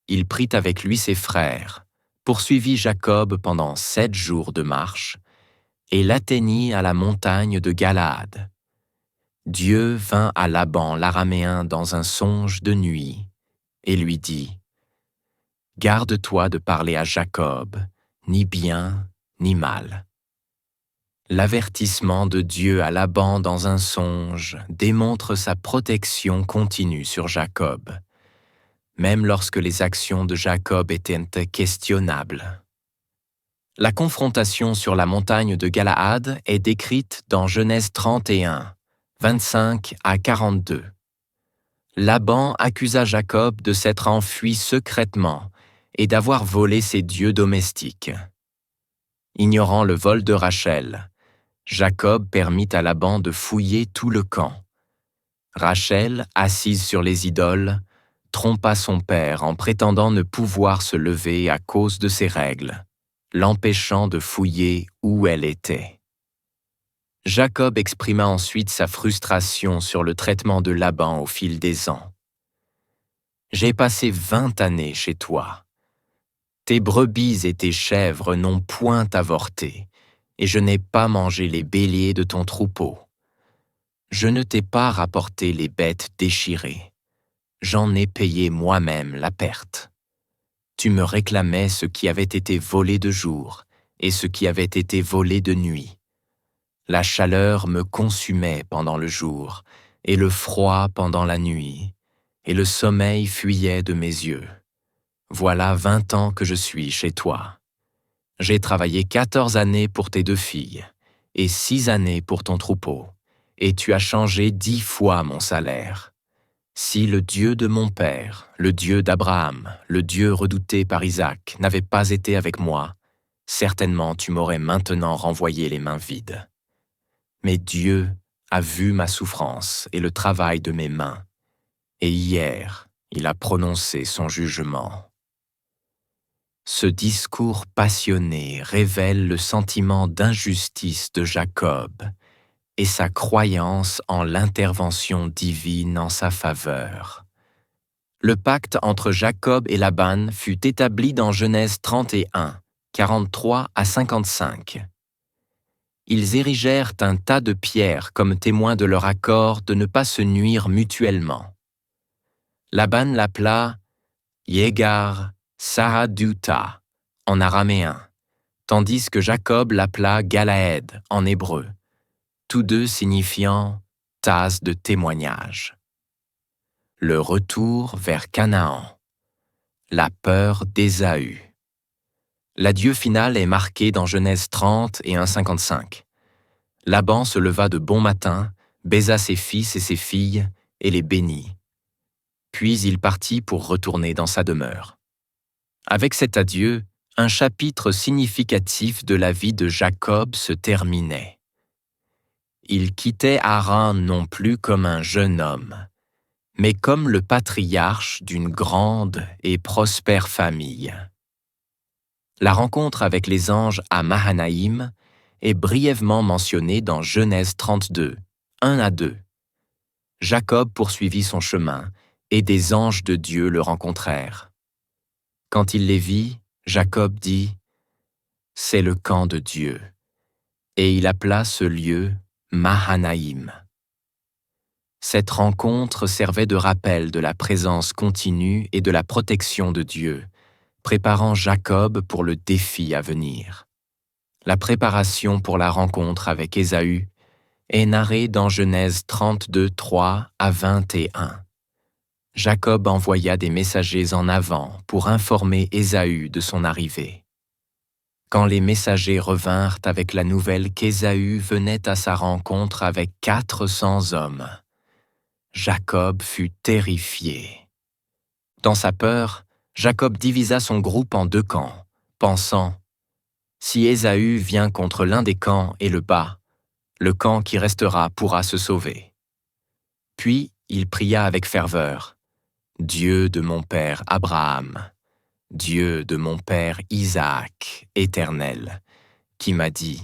Il prit avec lui ses frères, poursuivit Jacob pendant 7 jours de marche, et l'atteignit à la montagne de Galaad. Dieu vint à Laban l'Araméen dans un songe de nuit, et lui dit, « Garde-toi de parler à Jacob, ni bien, ni mal. » L'avertissement de Dieu à Laban dans un songe démontre sa protection continue sur Jacob, même lorsque les actions de Jacob étaient questionnables. La confrontation sur la montagne de Galaad est décrite dans Genèse 31, 25 à 42. Laban accusa Jacob de s'être enfui secrètement et d'avoir volé ses dieux domestiques. Ignorant le vol de Rachel, Jacob permit à Laban de fouiller tout le camp. Rachel, assise sur les idoles, trompa son père en prétendant ne pouvoir se lever à cause de ses règles, l'empêchant de fouiller où elle était. Jacob exprima ensuite sa frustration sur le traitement de Laban au fil des ans. « J'ai passé 20 années chez toi. Tes brebis et tes chèvres n'ont point avorté, et je n'ai pas mangé les béliers de ton troupeau. Je ne t'ai pas rapporté les bêtes déchirées. J'en ai payé moi-même la perte. Tu me réclamais ce qui avait été volé de jour et ce qui avait été volé de nuit. La chaleur me consumait pendant le jour et le froid pendant la nuit, et le sommeil fuyait de mes yeux. Voilà 20 ans que je suis chez toi. J'ai travaillé 14 années pour tes 2 filles et 6 années pour ton troupeau, et tu as changé 10 fois mon salaire. Si le Dieu de mon père, le Dieu d'Abraham, le Dieu redouté par Isaac, n'avait pas été avec moi, certainement tu m'aurais maintenant renvoyé les mains vides. Mais Dieu a vu ma souffrance et le travail de mes mains, et hier, il a prononcé son jugement. » Ce discours passionné révèle le sentiment d'injustice de Jacob et sa croyance en l'intervention divine en sa faveur. Le pacte entre Jacob et Laban fut établi dans Genèse 31, 43 à 55. Ils érigèrent un tas de pierres comme témoin de leur accord de ne pas se nuire mutuellement. Laban l'appela Yegar Sahaduta en araméen, tandis que Jacob l'appela Galaed en hébreu, tous deux signifiant tasse de témoignage. Le retour vers Canaan. La peur d'Ésaü. L'adieu final est marqué dans Genèse 30 et 1,55. Laban se leva de bon matin, baisa ses fils et ses filles et les bénit. Puis il partit pour retourner dans sa demeure. Avec cet adieu, un chapitre significatif de la vie de Jacob se terminait. Il quittait Haran non plus comme un jeune homme, mais comme le patriarche d'une grande et prospère famille. La rencontre avec les anges à Mahanaïm est brièvement mentionnée dans Genèse 32, 1 à 2. Jacob poursuivit son chemin, et des anges de Dieu le rencontrèrent. Quand il les vit, Jacob dit « C'est le camp de Dieu », et il appela ce lieu Mahanaïm. Cette rencontre servait de rappel de la présence continue et de la protection de Dieu, préparant Jacob pour le défi à venir. La préparation pour la rencontre avec Ésaü est narrée dans Genèse 32, 3 à 21. Jacob envoya des messagers en avant pour informer Ésaü de son arrivée. Quand les messagers revinrent avec la nouvelle qu'Ésaü venait à sa rencontre avec 400 hommes, Jacob fut terrifié. Dans sa peur, Jacob divisa son groupe en 2 camps, pensant « Si Ésaü vient contre l'un des camps et le bat, le camp qui restera pourra se sauver. » Puis il pria avec ferveur « Dieu de mon père Abraham, Dieu de mon père Isaac, éternel, qui m'a dit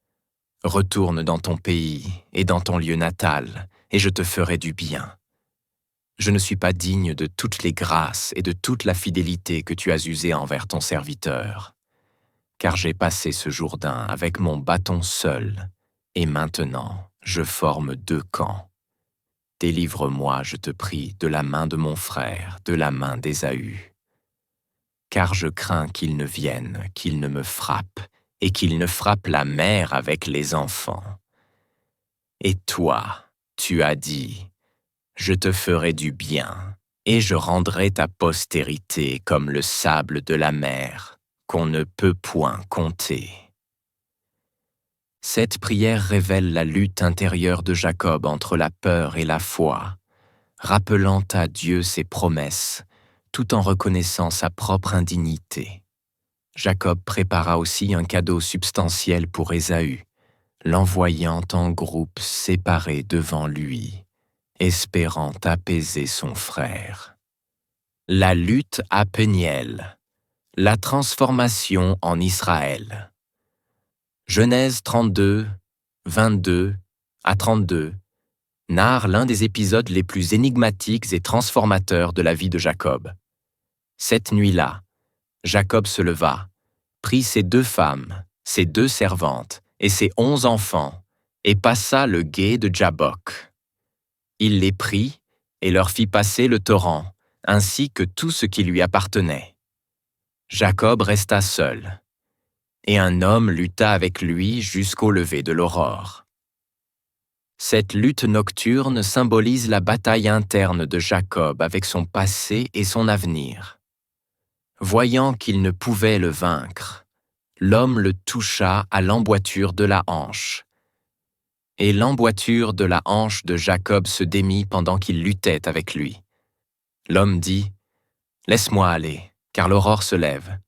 « Retourne dans ton pays et dans ton lieu natal, et je te ferai du bien. Je ne suis pas digne de toutes les grâces et de toute la fidélité que tu as usées envers ton serviteur, car j'ai passé ce Jourdain avec mon bâton seul, et maintenant je forme 2 camps. Délivre-moi, je te prie, de la main de mon frère, de la main d'Ésaü. Car je crains qu'il ne vienne, qu'il ne me frappe, et qu'il ne frappe la mère avec les enfants. Et toi, tu as dit, je te ferai du bien, et je rendrai ta postérité comme le sable de la mer, qu'on ne peut point compter. » Cette prière révèle la lutte intérieure de Jacob entre la peur et la foi, rappelant à Dieu ses promesses, tout en reconnaissant sa propre indignité. Jacob prépara aussi un cadeau substantiel pour Ésaü, l'envoyant en groupes séparés devant lui, espérant apaiser son frère. La lutte à Péniel, la transformation en Israël. Genèse 32, 22 à 32 narre l'un des épisodes les plus énigmatiques et transformateurs de la vie de Jacob. Cette nuit-là, Jacob se leva, prit ses 2 femmes, ses 2 servantes et ses 11 enfants, et passa le gué de Jabbok. Il les prit et leur fit passer le torrent, ainsi que tout ce qui lui appartenait. Jacob resta seul, et un homme lutta avec lui jusqu'au lever de l'aurore. Cette lutte nocturne symbolise la bataille interne de Jacob avec son passé et son avenir. Voyant qu'il ne pouvait le vaincre, l'homme le toucha à l'emboîture de la hanche. Et l'emboîture de la hanche de Jacob se démit pendant qu'il luttait avec lui. L'homme dit « Laisse-moi aller, car l'aurore se lève. »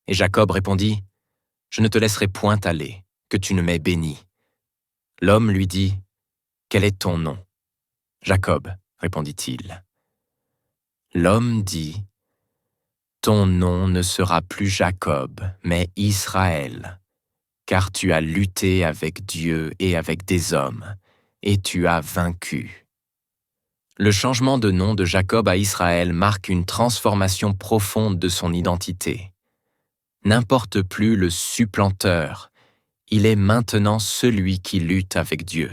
Et Jacob répondit « Je ne te laisserai point aller, que tu ne m'aies béni. » L'homme lui dit « Quel est ton nom ?»« Jacob, répondit-il. L'homme dit « Ton nom ne sera plus Jacob, mais Israël, car tu as lutté avec Dieu et avec des hommes, et tu as vaincu. » Le changement de nom de Jacob à Israël marque une transformation profonde de son identité. n'importe plus le supplanteur, il est maintenant celui qui lutte avec Dieu.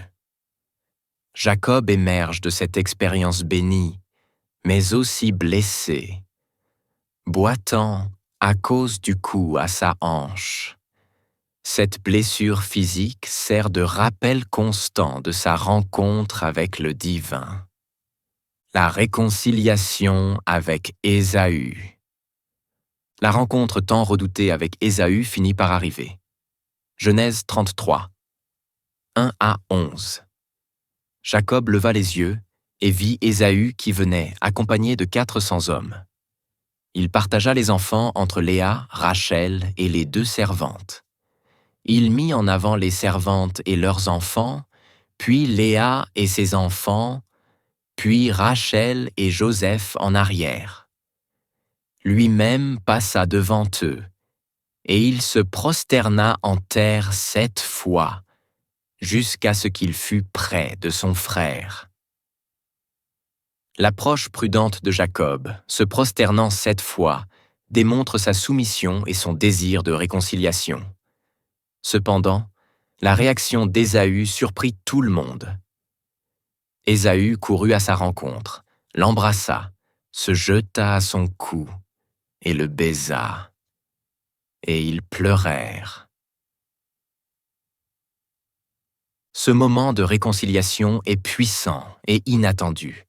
Jacob émerge de cette expérience bénie, mais aussi blessé, boitant à cause du coup à sa hanche. Cette blessure physique sert de rappel constant de sa rencontre avec le divin. La réconciliation avec Ésaü. La rencontre tant redoutée avec Ésaü finit par arriver. Genèse 33, 1 à 11. Jacob leva les yeux et vit Ésaü qui venait, accompagné de 400 hommes. Il partagea les enfants entre Léa, Rachel et les 2 servantes. Il mit en avant les servantes et leurs enfants, puis Léa et ses enfants, puis Rachel et Joseph en arrière. Lui-même passa devant eux, et il se prosterna en terre 7 fois, jusqu'à ce qu'il fût près de son frère. L'approche prudente de Jacob, se prosternant 7 fois, démontre sa soumission et son désir de réconciliation. Cependant, la réaction d'Ésaü surprit tout le monde. Ésaü courut à sa rencontre, l'embrassa, se jeta à son cou et le baisa. Et ils pleurèrent. Ce moment de réconciliation est puissant et inattendu.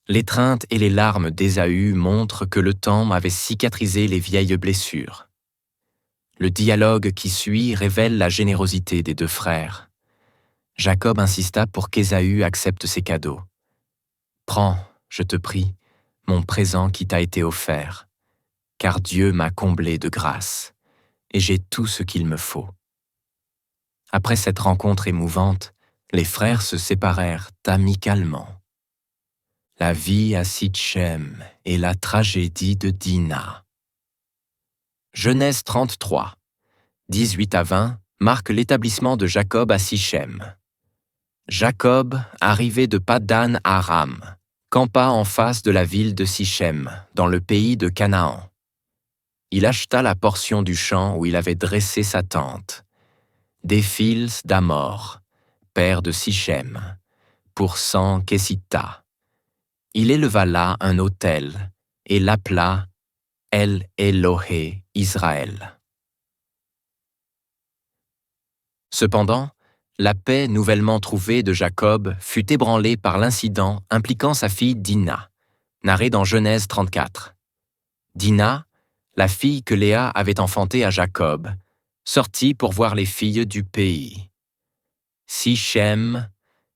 L'étreinte et les larmes d'Ésaü montrent que le temps avait cicatrisé les vieilles blessures. Le dialogue qui suit révèle la générosité des 2 frères. Jacob insista pour qu'Ésaü accepte ses cadeaux. « Prends, je te prie, mon présent qui t'a été offert, car Dieu m'a comblé de grâce, et j'ai tout ce qu'il me faut. » Après cette rencontre émouvante, les frères se séparèrent amicalement. La vie à Sitchem et la tragédie de Dina. Genèse 33, 18 à 20, marque l'établissement de Jacob à Sichem. Jacob, arrivé de Paddan Aram, campa en face de la ville de Sichem, dans le pays de Canaan. Il acheta la portion du champ où il avait dressé sa tente, des fils d'Amor, père de Sichem, pour 100 kessitas. Il éleva là un autel et l'appela El Elohé Israël. Cependant, la paix nouvellement trouvée de Jacob fut ébranlée par l'incident impliquant sa fille Dina, narré dans Genèse 34. Dina, la fille que Léa avait enfantée à Jacob, sortit pour voir les filles du pays. Sichem,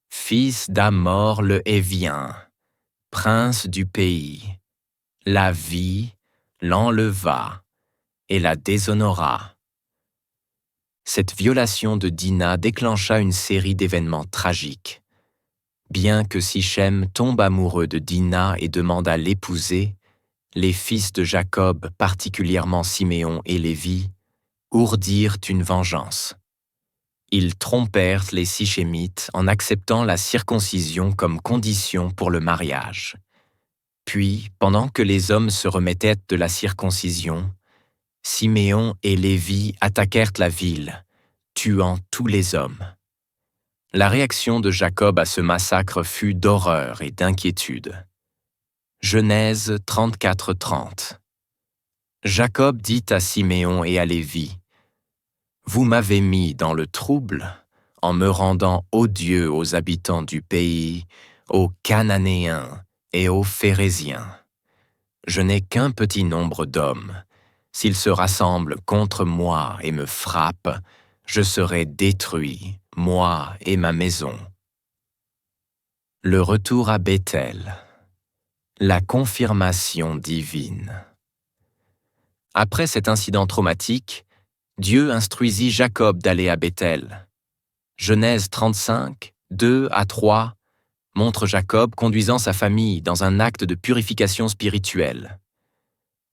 fils d'Amor le Hévien, prince du pays, la vit, l'enleva et la déshonora. Cette violation de Dina déclencha une série d'événements tragiques. Bien que Sichem tombe amoureux de Dina et demande à l'épouser, les fils de Jacob, particulièrement Siméon et Lévi, ourdirent une vengeance. Ils trompèrent les Sichémites en acceptant la circoncision comme condition pour le mariage. Puis, pendant que les hommes se remettaient de la circoncision, Siméon et Lévi attaquèrent la ville, tuant tous les hommes. La réaction de Jacob à ce massacre fut d'horreur et d'inquiétude. Genèse 34-30. Jacob dit à Siméon et à Lévi, « Vous m'avez mis dans le trouble en me rendant odieux aux habitants du pays, aux Cananéens et aux Phéréziens. Je n'ai qu'un petit nombre d'hommes. S'ils se rassemblent contre moi et me frappent, je serai détruit, moi et ma maison. » Le retour à Béthel. La confirmation divine. Après cet incident traumatique, Dieu instruisit Jacob d'aller à Béthel. Genèse 35, 2 à 3, montre Jacob conduisant sa famille dans un acte de purification spirituelle.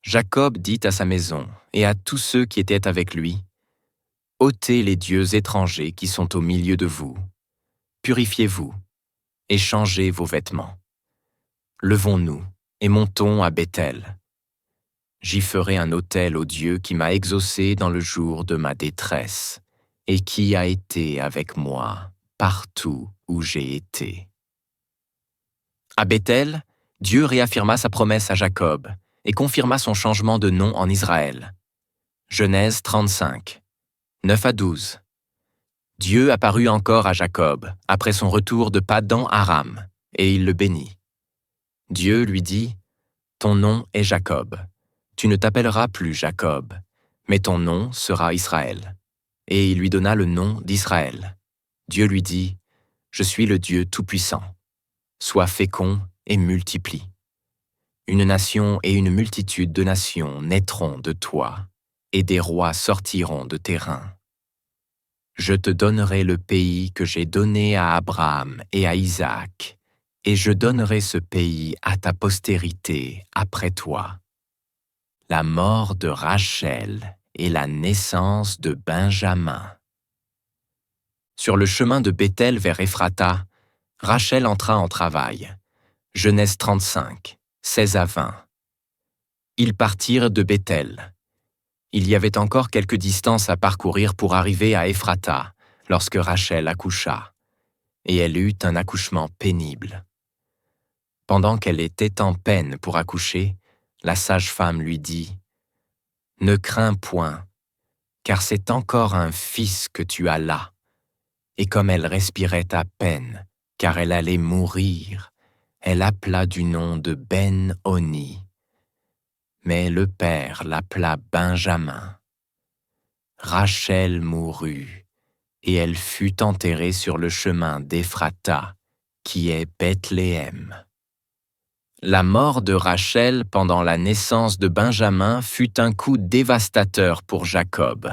Jacob dit à sa maison et à tous ceux qui étaient avec lui, « Ôtez les dieux étrangers qui sont au milieu de vous. Purifiez-vous et changez vos vêtements. Levons-nous et montons à Béthel. J'y ferai un autel au Dieu qui m'a exaucé dans le jour de ma détresse et qui a été avec moi partout où j'ai été. À Béthel, Dieu réaffirma sa promesse à Jacob et confirma son changement de nom en Israël. Genèse 35, 9 à 12. Dieu apparut encore à Jacob après son retour de Paddan Aram, et il le bénit. Dieu lui dit, « Ton nom est Jacob. Tu ne t'appelleras plus Jacob, mais ton nom sera Israël. » Et il lui donna le nom d'Israël. Dieu lui dit, « Je suis le Dieu Tout-Puissant. Sois fécond et multiplie. Une nation et une multitude de nations naîtront de toi, et des rois sortiront de tes reins. Je te donnerai le pays que j'ai donné à Abraham et à Isaac, et je donnerai ce pays à ta postérité après toi. » La mort de Rachel et la naissance de Benjamin. Sur le chemin de Béthel vers Ephrata, Rachel entra en travail. Genèse 35, 16 à 20. Ils partirent de Béthel. Il y avait encore quelque distance à parcourir pour arriver à Ephrata, lorsque Rachel accoucha, et elle eut un accouchement pénible. Pendant qu'elle était en peine pour accoucher, la sage-femme lui dit, « Ne crains point, car c'est encore un fils que tu as là. » Et comme elle respirait à peine, car elle allait mourir, elle appela du nom de Ben-Oni. Mais le père l'appela Benjamin. Rachel mourut, et elle fut enterrée sur le chemin d'Ephrata, qui est Bethléem. La mort de Rachel pendant la naissance de Benjamin fut un coup dévastateur pour Jacob,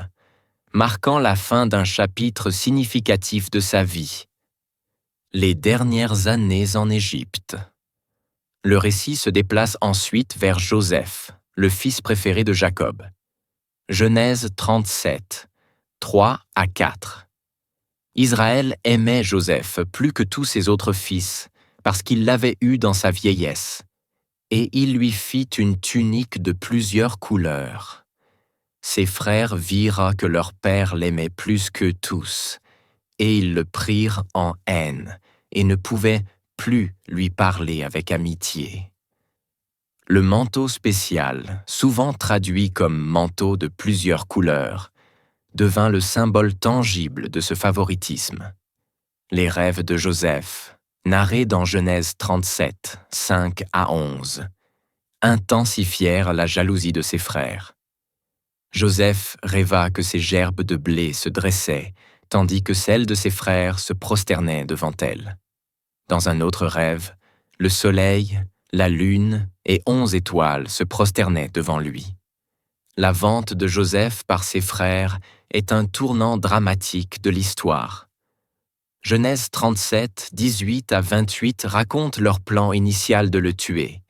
marquant la fin d'un chapitre significatif de sa vie. Les dernières années en Égypte. Le récit se déplace ensuite vers Joseph, le fils préféré de Jacob. Genèse 37, 3 à 4. Israël aimait Joseph plus que tous ses autres fils, parce qu'il l'avait eu dans sa vieillesse, et il lui fit une tunique de plusieurs couleurs. Ses frères virent que leur père l'aimait plus que tous, et ils le prirent en haine, et ne pouvaient plus lui parler avec amitié. Le manteau spécial, souvent traduit comme manteau de plusieurs couleurs, devint le symbole tangible de ce favoritisme. Les rêves de Joseph, narrés dans Genèse 37, 5 à 11, intensifièrent la jalousie de ses frères. Joseph rêva que ses gerbes de blé se dressaient, tandis que celles de ses frères se prosternaient devant elles. Dans un autre rêve, le soleil, la lune et 11 étoiles se prosternaient devant lui. La vente de Joseph par ses frères est un tournant dramatique de l'histoire. Genèse 37, 18 à 28 raconte leur plan initial de le tuer,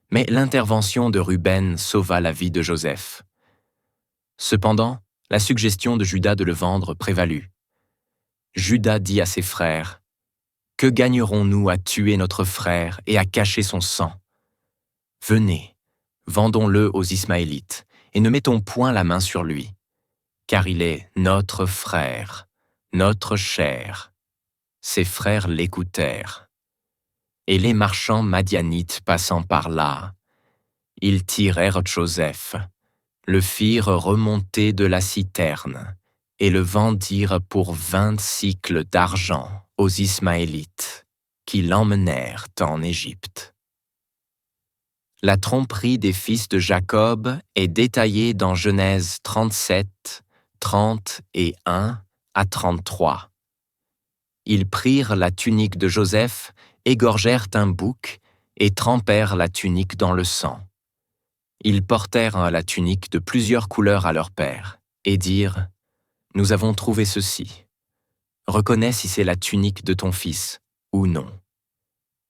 mais l'intervention de Ruben sauva la vie de Joseph. Cependant, la suggestion de Juda de le vendre prévalut. Juda dit à ses frères, « Que gagnerons-nous à tuer notre frère et à cacher son sang? Venez, vendons-le aux Ismaélites, et ne mettons point la main sur lui, car il est notre frère, notre chair. » Ses frères l'écoutèrent. Et les marchands madianites passant par là, ils tirèrent Joseph, le firent remonter de la citerne, et le vendirent pour 20 sicles d'argent aux Ismaélites, qui l'emmenèrent en Égypte. La tromperie des fils de Jacob est détaillée dans Genèse 37, 30 et 1 à 33. Ils prirent la tunique de Joseph, égorgèrent un bouc et trempèrent la tunique dans le sang. Ils portèrent la tunique de plusieurs couleurs à leur père et dirent « Nous avons trouvé ceci. Reconnais si c'est la tunique de ton fils ou non. »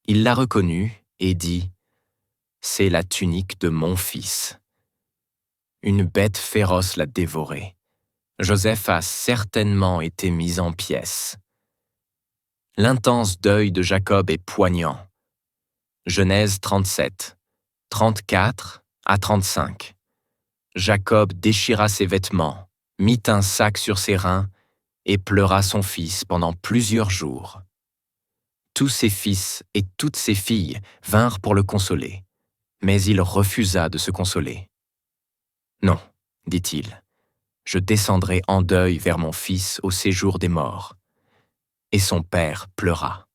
Il la reconnut et dit « C'est la tunique de mon fils. » Une bête féroce l'a dévoré. Joseph a certainement été mis en pièces. L'intense deuil de Jacob est poignant. Genèse 37, 34 à 35. Jacob déchira ses vêtements, mit un sac sur ses reins et pleura son fils pendant plusieurs jours. Tous ses fils et toutes ses filles vinrent pour le consoler, mais il refusa de se consoler. « Non, dit-il, je descendrai en deuil vers mon fils au séjour des morts. » Et son père pleura.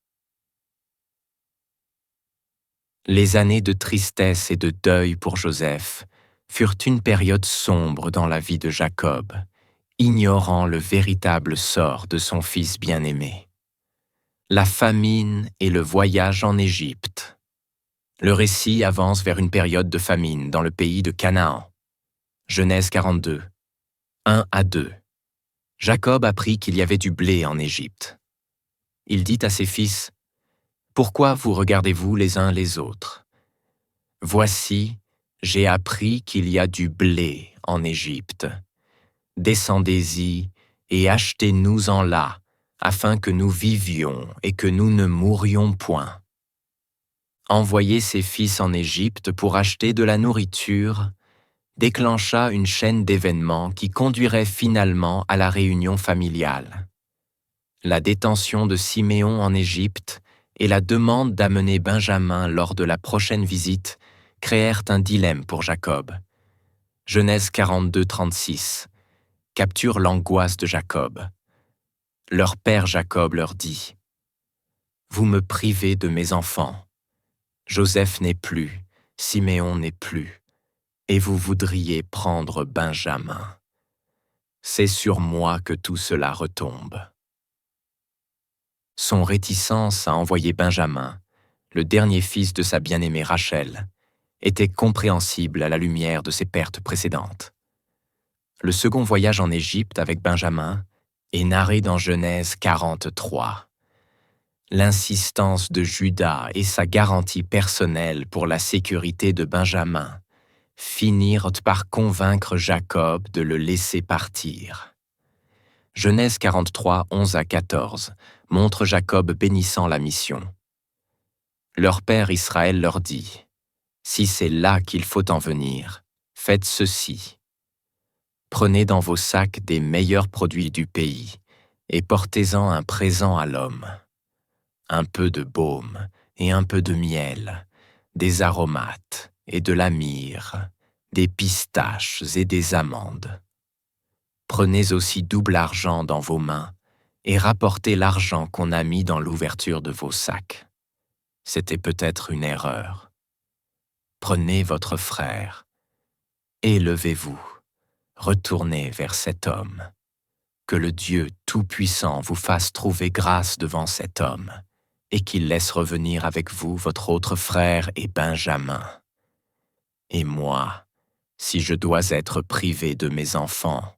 Les années de tristesse et de deuil pour Joseph furent une période sombre dans la vie de Jacob, ignorant le véritable sort de son fils bien-aimé. La famine et le voyage en Égypte. Le récit avance vers une période de famine dans le pays de Canaan. Genèse 42, 1 à 2. Jacob apprit qu'il y avait du blé en Égypte. Il dit à ses fils, « Pourquoi vous regardez-vous les uns les autres? Voici, j'ai appris qu'il y a du blé en Égypte. Descendez-y et achetez-nous-en là, afin que nous vivions et que nous ne mourions point. » Envoyer ses fils en Égypte pour acheter de la nourriture déclencha une chaîne d'événements qui conduirait finalement à la réunion familiale. La détention de Siméon en Égypte et la demande d'amener Benjamin lors de la prochaine visite créèrent un dilemme pour Jacob. Genèse 42, 36 capture l'angoisse de Jacob. Leur père Jacob leur dit, « Vous me privez de mes enfants. Joseph n'est plus, Siméon n'est plus, et vous voudriez prendre Benjamin. C'est sur moi que tout cela retombe. » Son réticence à envoyer Benjamin, le dernier fils de sa bien-aimée Rachel, était compréhensible à la lumière de ses pertes précédentes. Le second voyage en Égypte avec Benjamin est narré dans Genèse 43. L'insistance de Juda et sa garantie personnelle pour la sécurité de Benjamin finirent par convaincre Jacob de le laisser partir. Genèse 43, 11 à 14 montre Jacob bénissant la mission. Leur père Israël leur dit, « Si c'est là qu'il faut en venir, faites ceci. Prenez dans vos sacs des meilleurs produits du pays et portez-en un présent à l'homme. Un peu de baume et un peu de miel, des aromates et de la myrrhe, des pistaches et des amandes. Prenez aussi double argent dans vos mains et rapportez l'argent qu'on a mis dans l'ouverture de vos sacs. C'était peut-être une erreur. Prenez votre frère, élevez-vous, retournez vers cet homme. Que le Dieu Tout-Puissant vous fasse trouver grâce devant cet homme, et qu'il laisse revenir avec vous votre autre frère et Benjamin. Et moi, si je dois être privé de mes enfants,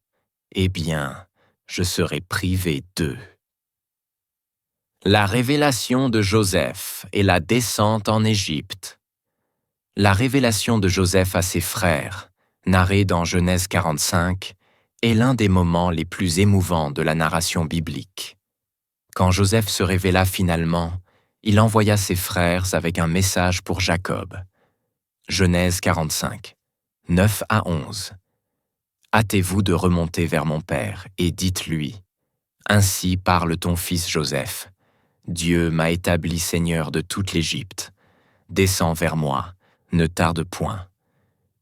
eh bien, je serai privé d'eux. » La révélation de Joseph et la descente en Égypte. La révélation de Joseph à ses frères, narrée dans Genèse 45, est l'un des moments les plus émouvants de la narration biblique. Quand Joseph se révéla finalement, il envoya ses frères avec un message pour Jacob. Genèse 45, 9 à 11. Hâtez-vous de remonter vers mon père et dites-lui, « Ainsi parle ton fils Joseph. Dieu m'a établi seigneur de toute l'Égypte. Descends vers moi, ne tarde point.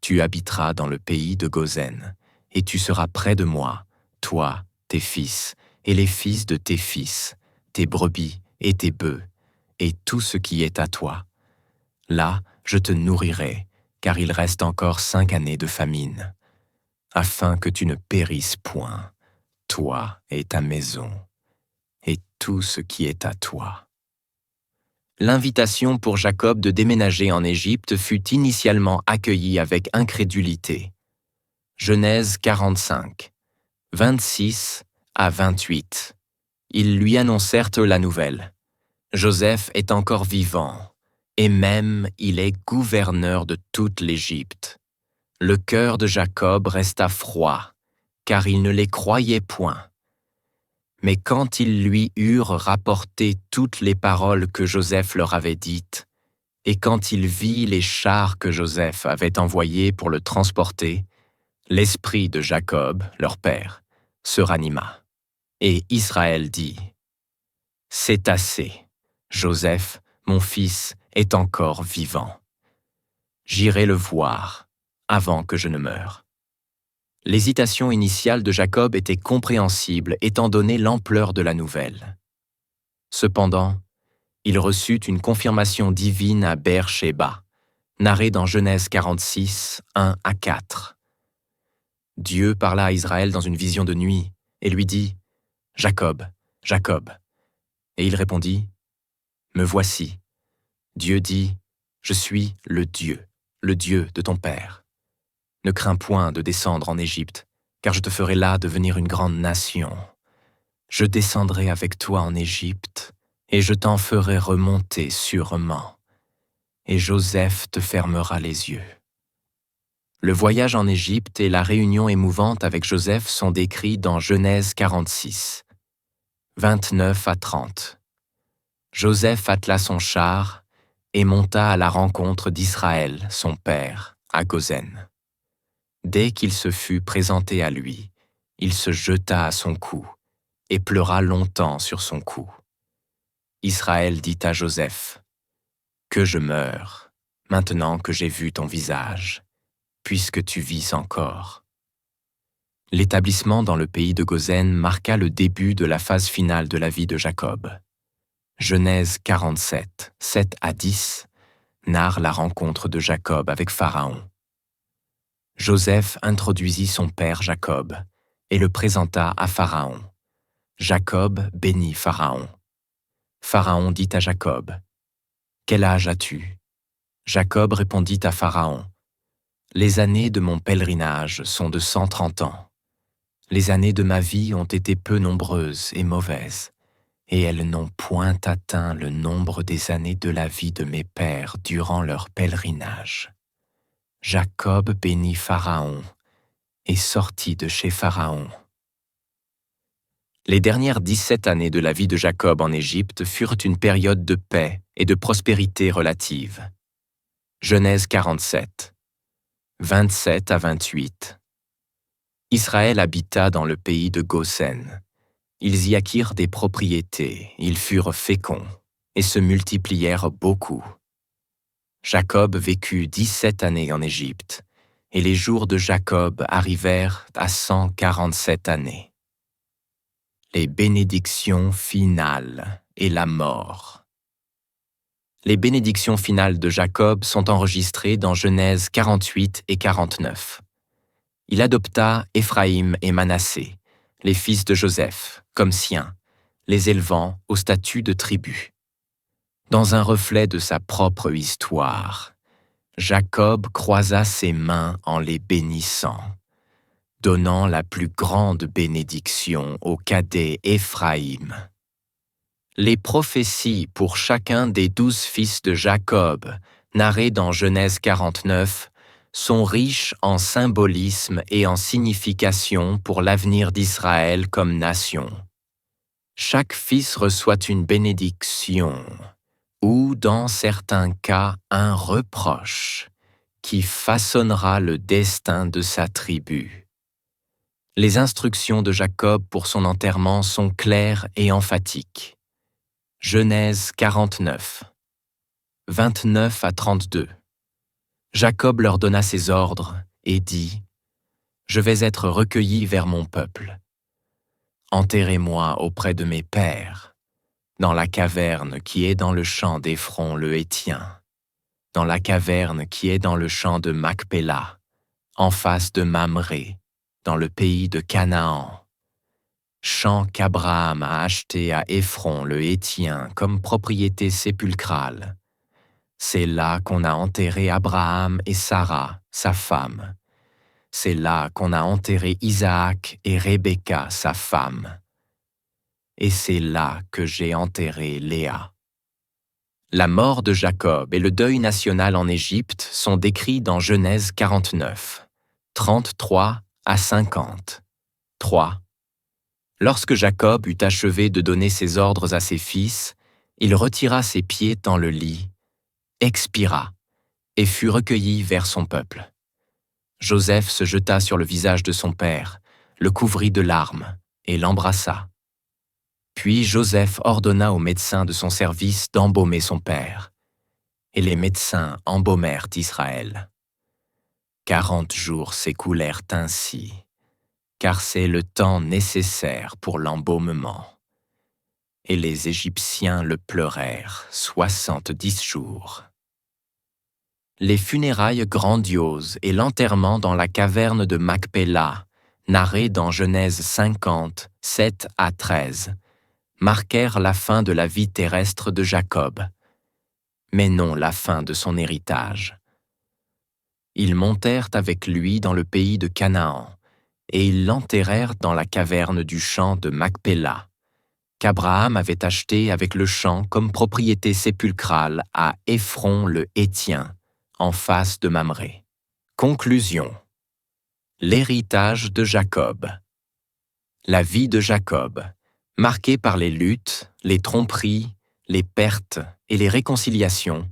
Tu habiteras dans le pays de Goshen, et tu seras près de moi, toi, tes fils, et les fils de tes fils, tes brebis et tes bœufs, et tout ce qui est à toi. Là, je te nourrirai, car il reste encore 5 années de famine, afin que tu ne périsses point, toi et ta maison, et tout ce qui est à toi. » L'invitation pour Jacob de déménager en Égypte fut initialement accueillie avec incrédulité. Genèse 45, 26 à 28. Ils lui annoncèrent la nouvelle. Joseph est encore vivant, et même il est gouverneur de toute l'Égypte. Le cœur de Jacob resta froid, car il ne les croyait point. Mais quand ils lui eurent rapporté toutes les paroles que Joseph leur avait dites, et quand il vit les chars que Joseph avait envoyés pour le transporter, L'esprit de Jacob, leur père, se ranima. Et Israël dit, « C'est assez, Joseph, mon fils, est encore vivant. J'irai le voir avant que je ne meure. » L'hésitation initiale de Jacob était compréhensible étant donné l'ampleur de la nouvelle. Cependant, il reçut une confirmation divine à Beer-Shéba, narrée dans Genèse 46, 1 à 4. Dieu parla à Israël dans une vision de nuit et lui dit « Jacob, Jacob ». Et il répondit « Me voici ». Dieu dit « Je suis le Dieu de ton père. Ne crains point de descendre en Égypte, car je te ferai là devenir une grande nation. Je descendrai avec toi en Égypte, et je t'en ferai remonter sûrement, et Joseph te fermera les yeux. » Le voyage en Égypte et la réunion émouvante avec Joseph sont décrits dans Genèse 46, 29 à 30. Joseph attela son char et monta à la rencontre d'Israël, son père, à Goshen. Dès qu'il se fut présenté à lui, il se jeta à son cou et pleura longtemps sur son cou. Israël dit à Joseph, « Que je meure, maintenant que j'ai vu ton visage, puisque tu vis encore. » L'établissement dans le pays de Goshen marqua le début de la phase finale de la vie de Jacob. Genèse 47, 7 à 10, narre la rencontre de Jacob avec Pharaon. Joseph introduisit son père Jacob et le présenta à Pharaon. Jacob bénit Pharaon. Pharaon dit à Jacob, « Quel âge as-tu » Jacob répondit à Pharaon, « Les années de mon pèlerinage sont de 130 ans. Les années de ma vie ont été peu nombreuses et mauvaises, et elles n'ont point atteint le nombre des années de la vie de mes pères durant leur pèlerinage. » Jacob bénit Pharaon et sortit de chez Pharaon. Les dernières 17 années de la vie de Jacob en Égypte furent une période de paix et de prospérité relative. Genèse 47, 27 à 28. Israël habita dans le pays de Goshen. Ils y acquirent des propriétés, ils furent féconds et se multiplièrent beaucoup. Jacob vécut 17 années en Égypte, et les jours de Jacob arrivèrent à 147 années. Les bénédictions finales et la mort. Les bénédictions finales de Jacob sont enregistrées dans Genèse 48 et 49. Il adopta Éphraïm et Manassé, les fils de Joseph, comme siens, les élevant au statut de tribu. Dans un reflet de sa propre histoire, Jacob croisa ses mains en les bénissant, donnant la plus grande bénédiction au cadet Éphraïm. Les prophéties pour chacun des 12 fils de Jacob, narrées dans Genèse 49, sont riches en symbolisme et en signification pour l'avenir d'Israël comme nation. Chaque fils reçoit une bénédiction, ou dans certains cas un reproche, qui façonnera le destin de sa tribu. Les instructions de Jacob pour son enterrement sont claires et emphatiques. Genèse 49, 29 à 32. Jacob leur donna ses ordres et dit, « Je vais être recueilli vers mon peuple. Enterrez-moi auprès de mes pères, dans la caverne qui est dans le champ d'Éphron le Héthien, dans la caverne qui est dans le champ de Macpéla, en face de Mamré, dans le pays de Canaan, champ qu'Abraham a acheté à Éphron le Héthien comme propriété sépulcrale. C'est là qu'on a enterré Abraham et Sarah, sa femme. C'est là qu'on a enterré Isaac et Rebecca, sa femme. Et c'est là que j'ai enterré Léa. » La mort de Jacob et le deuil national en Égypte sont décrits dans Genèse 49, 33 à 50. 3. Lorsque Jacob eut achevé de donner ses ordres à ses fils, il retira ses pieds dans le lit, expira et fut recueilli vers son peuple. Joseph se jeta sur le visage de son père, le couvrit de larmes et l'embrassa. Puis Joseph ordonna aux médecins de son service d'embaumer son père. Et les médecins embaumèrent Israël. 40 jours s'écoulèrent ainsi, car c'est le temps nécessaire pour l'embaumement. Et les Égyptiens le pleurèrent 70 jours. Les funérailles grandioses et l'enterrement dans la caverne de Macpéla, narrés dans Genèse 50, 7 à 13, marquèrent la fin de la vie terrestre de Jacob, mais non la fin de son héritage. Ils montèrent avec lui dans le pays de Canaan, et ils l'enterrèrent dans la caverne du champ de Macpéla, qu'Abraham avait acheté avec le champ comme propriété sépulcrale à Éphron le Héthien, en face de Mamré. Conclusion. L'héritage de Jacob. La vie de Jacob, marquée par les luttes, les tromperies, les pertes et les réconciliations,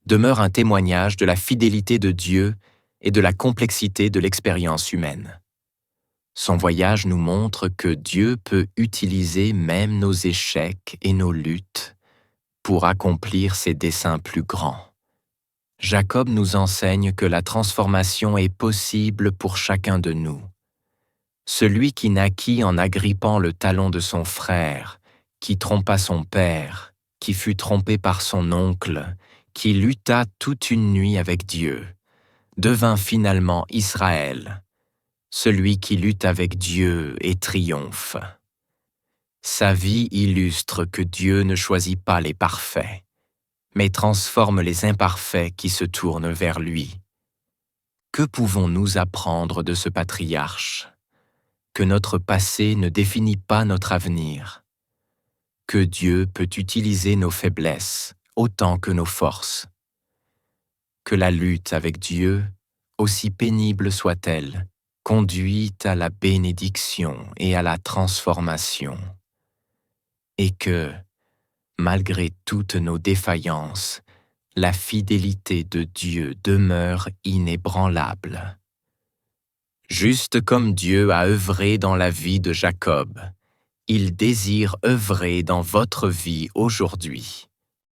demeure un témoignage de la fidélité de Dieu et de la complexité de l'expérience humaine. Son voyage nous montre que Dieu peut utiliser même nos échecs et nos luttes pour accomplir ses desseins plus grands. Jacob nous enseigne que la transformation est possible pour chacun de nous. Celui qui naquit en agrippant le talon de son frère, qui trompa son père, qui fut trompé par son oncle, qui lutta toute une nuit avec Dieu, devint finalement Israël, celui qui lutte avec Dieu et triomphe. Sa vie illustre que Dieu ne choisit pas les parfaits, mais transforme les imparfaits qui se tournent vers lui. Que pouvons-nous apprendre de ce patriarche? Que notre passé ne définit pas notre avenir, que Dieu peut utiliser nos faiblesses autant que nos forces, que la lutte avec Dieu, aussi pénible soit-elle, conduit à la bénédiction et à la transformation, et que, malgré toutes nos défaillances, la fidélité de Dieu demeure inébranlable. Juste comme Dieu a œuvré dans la vie de Jacob, il désire œuvrer dans votre vie aujourd'hui.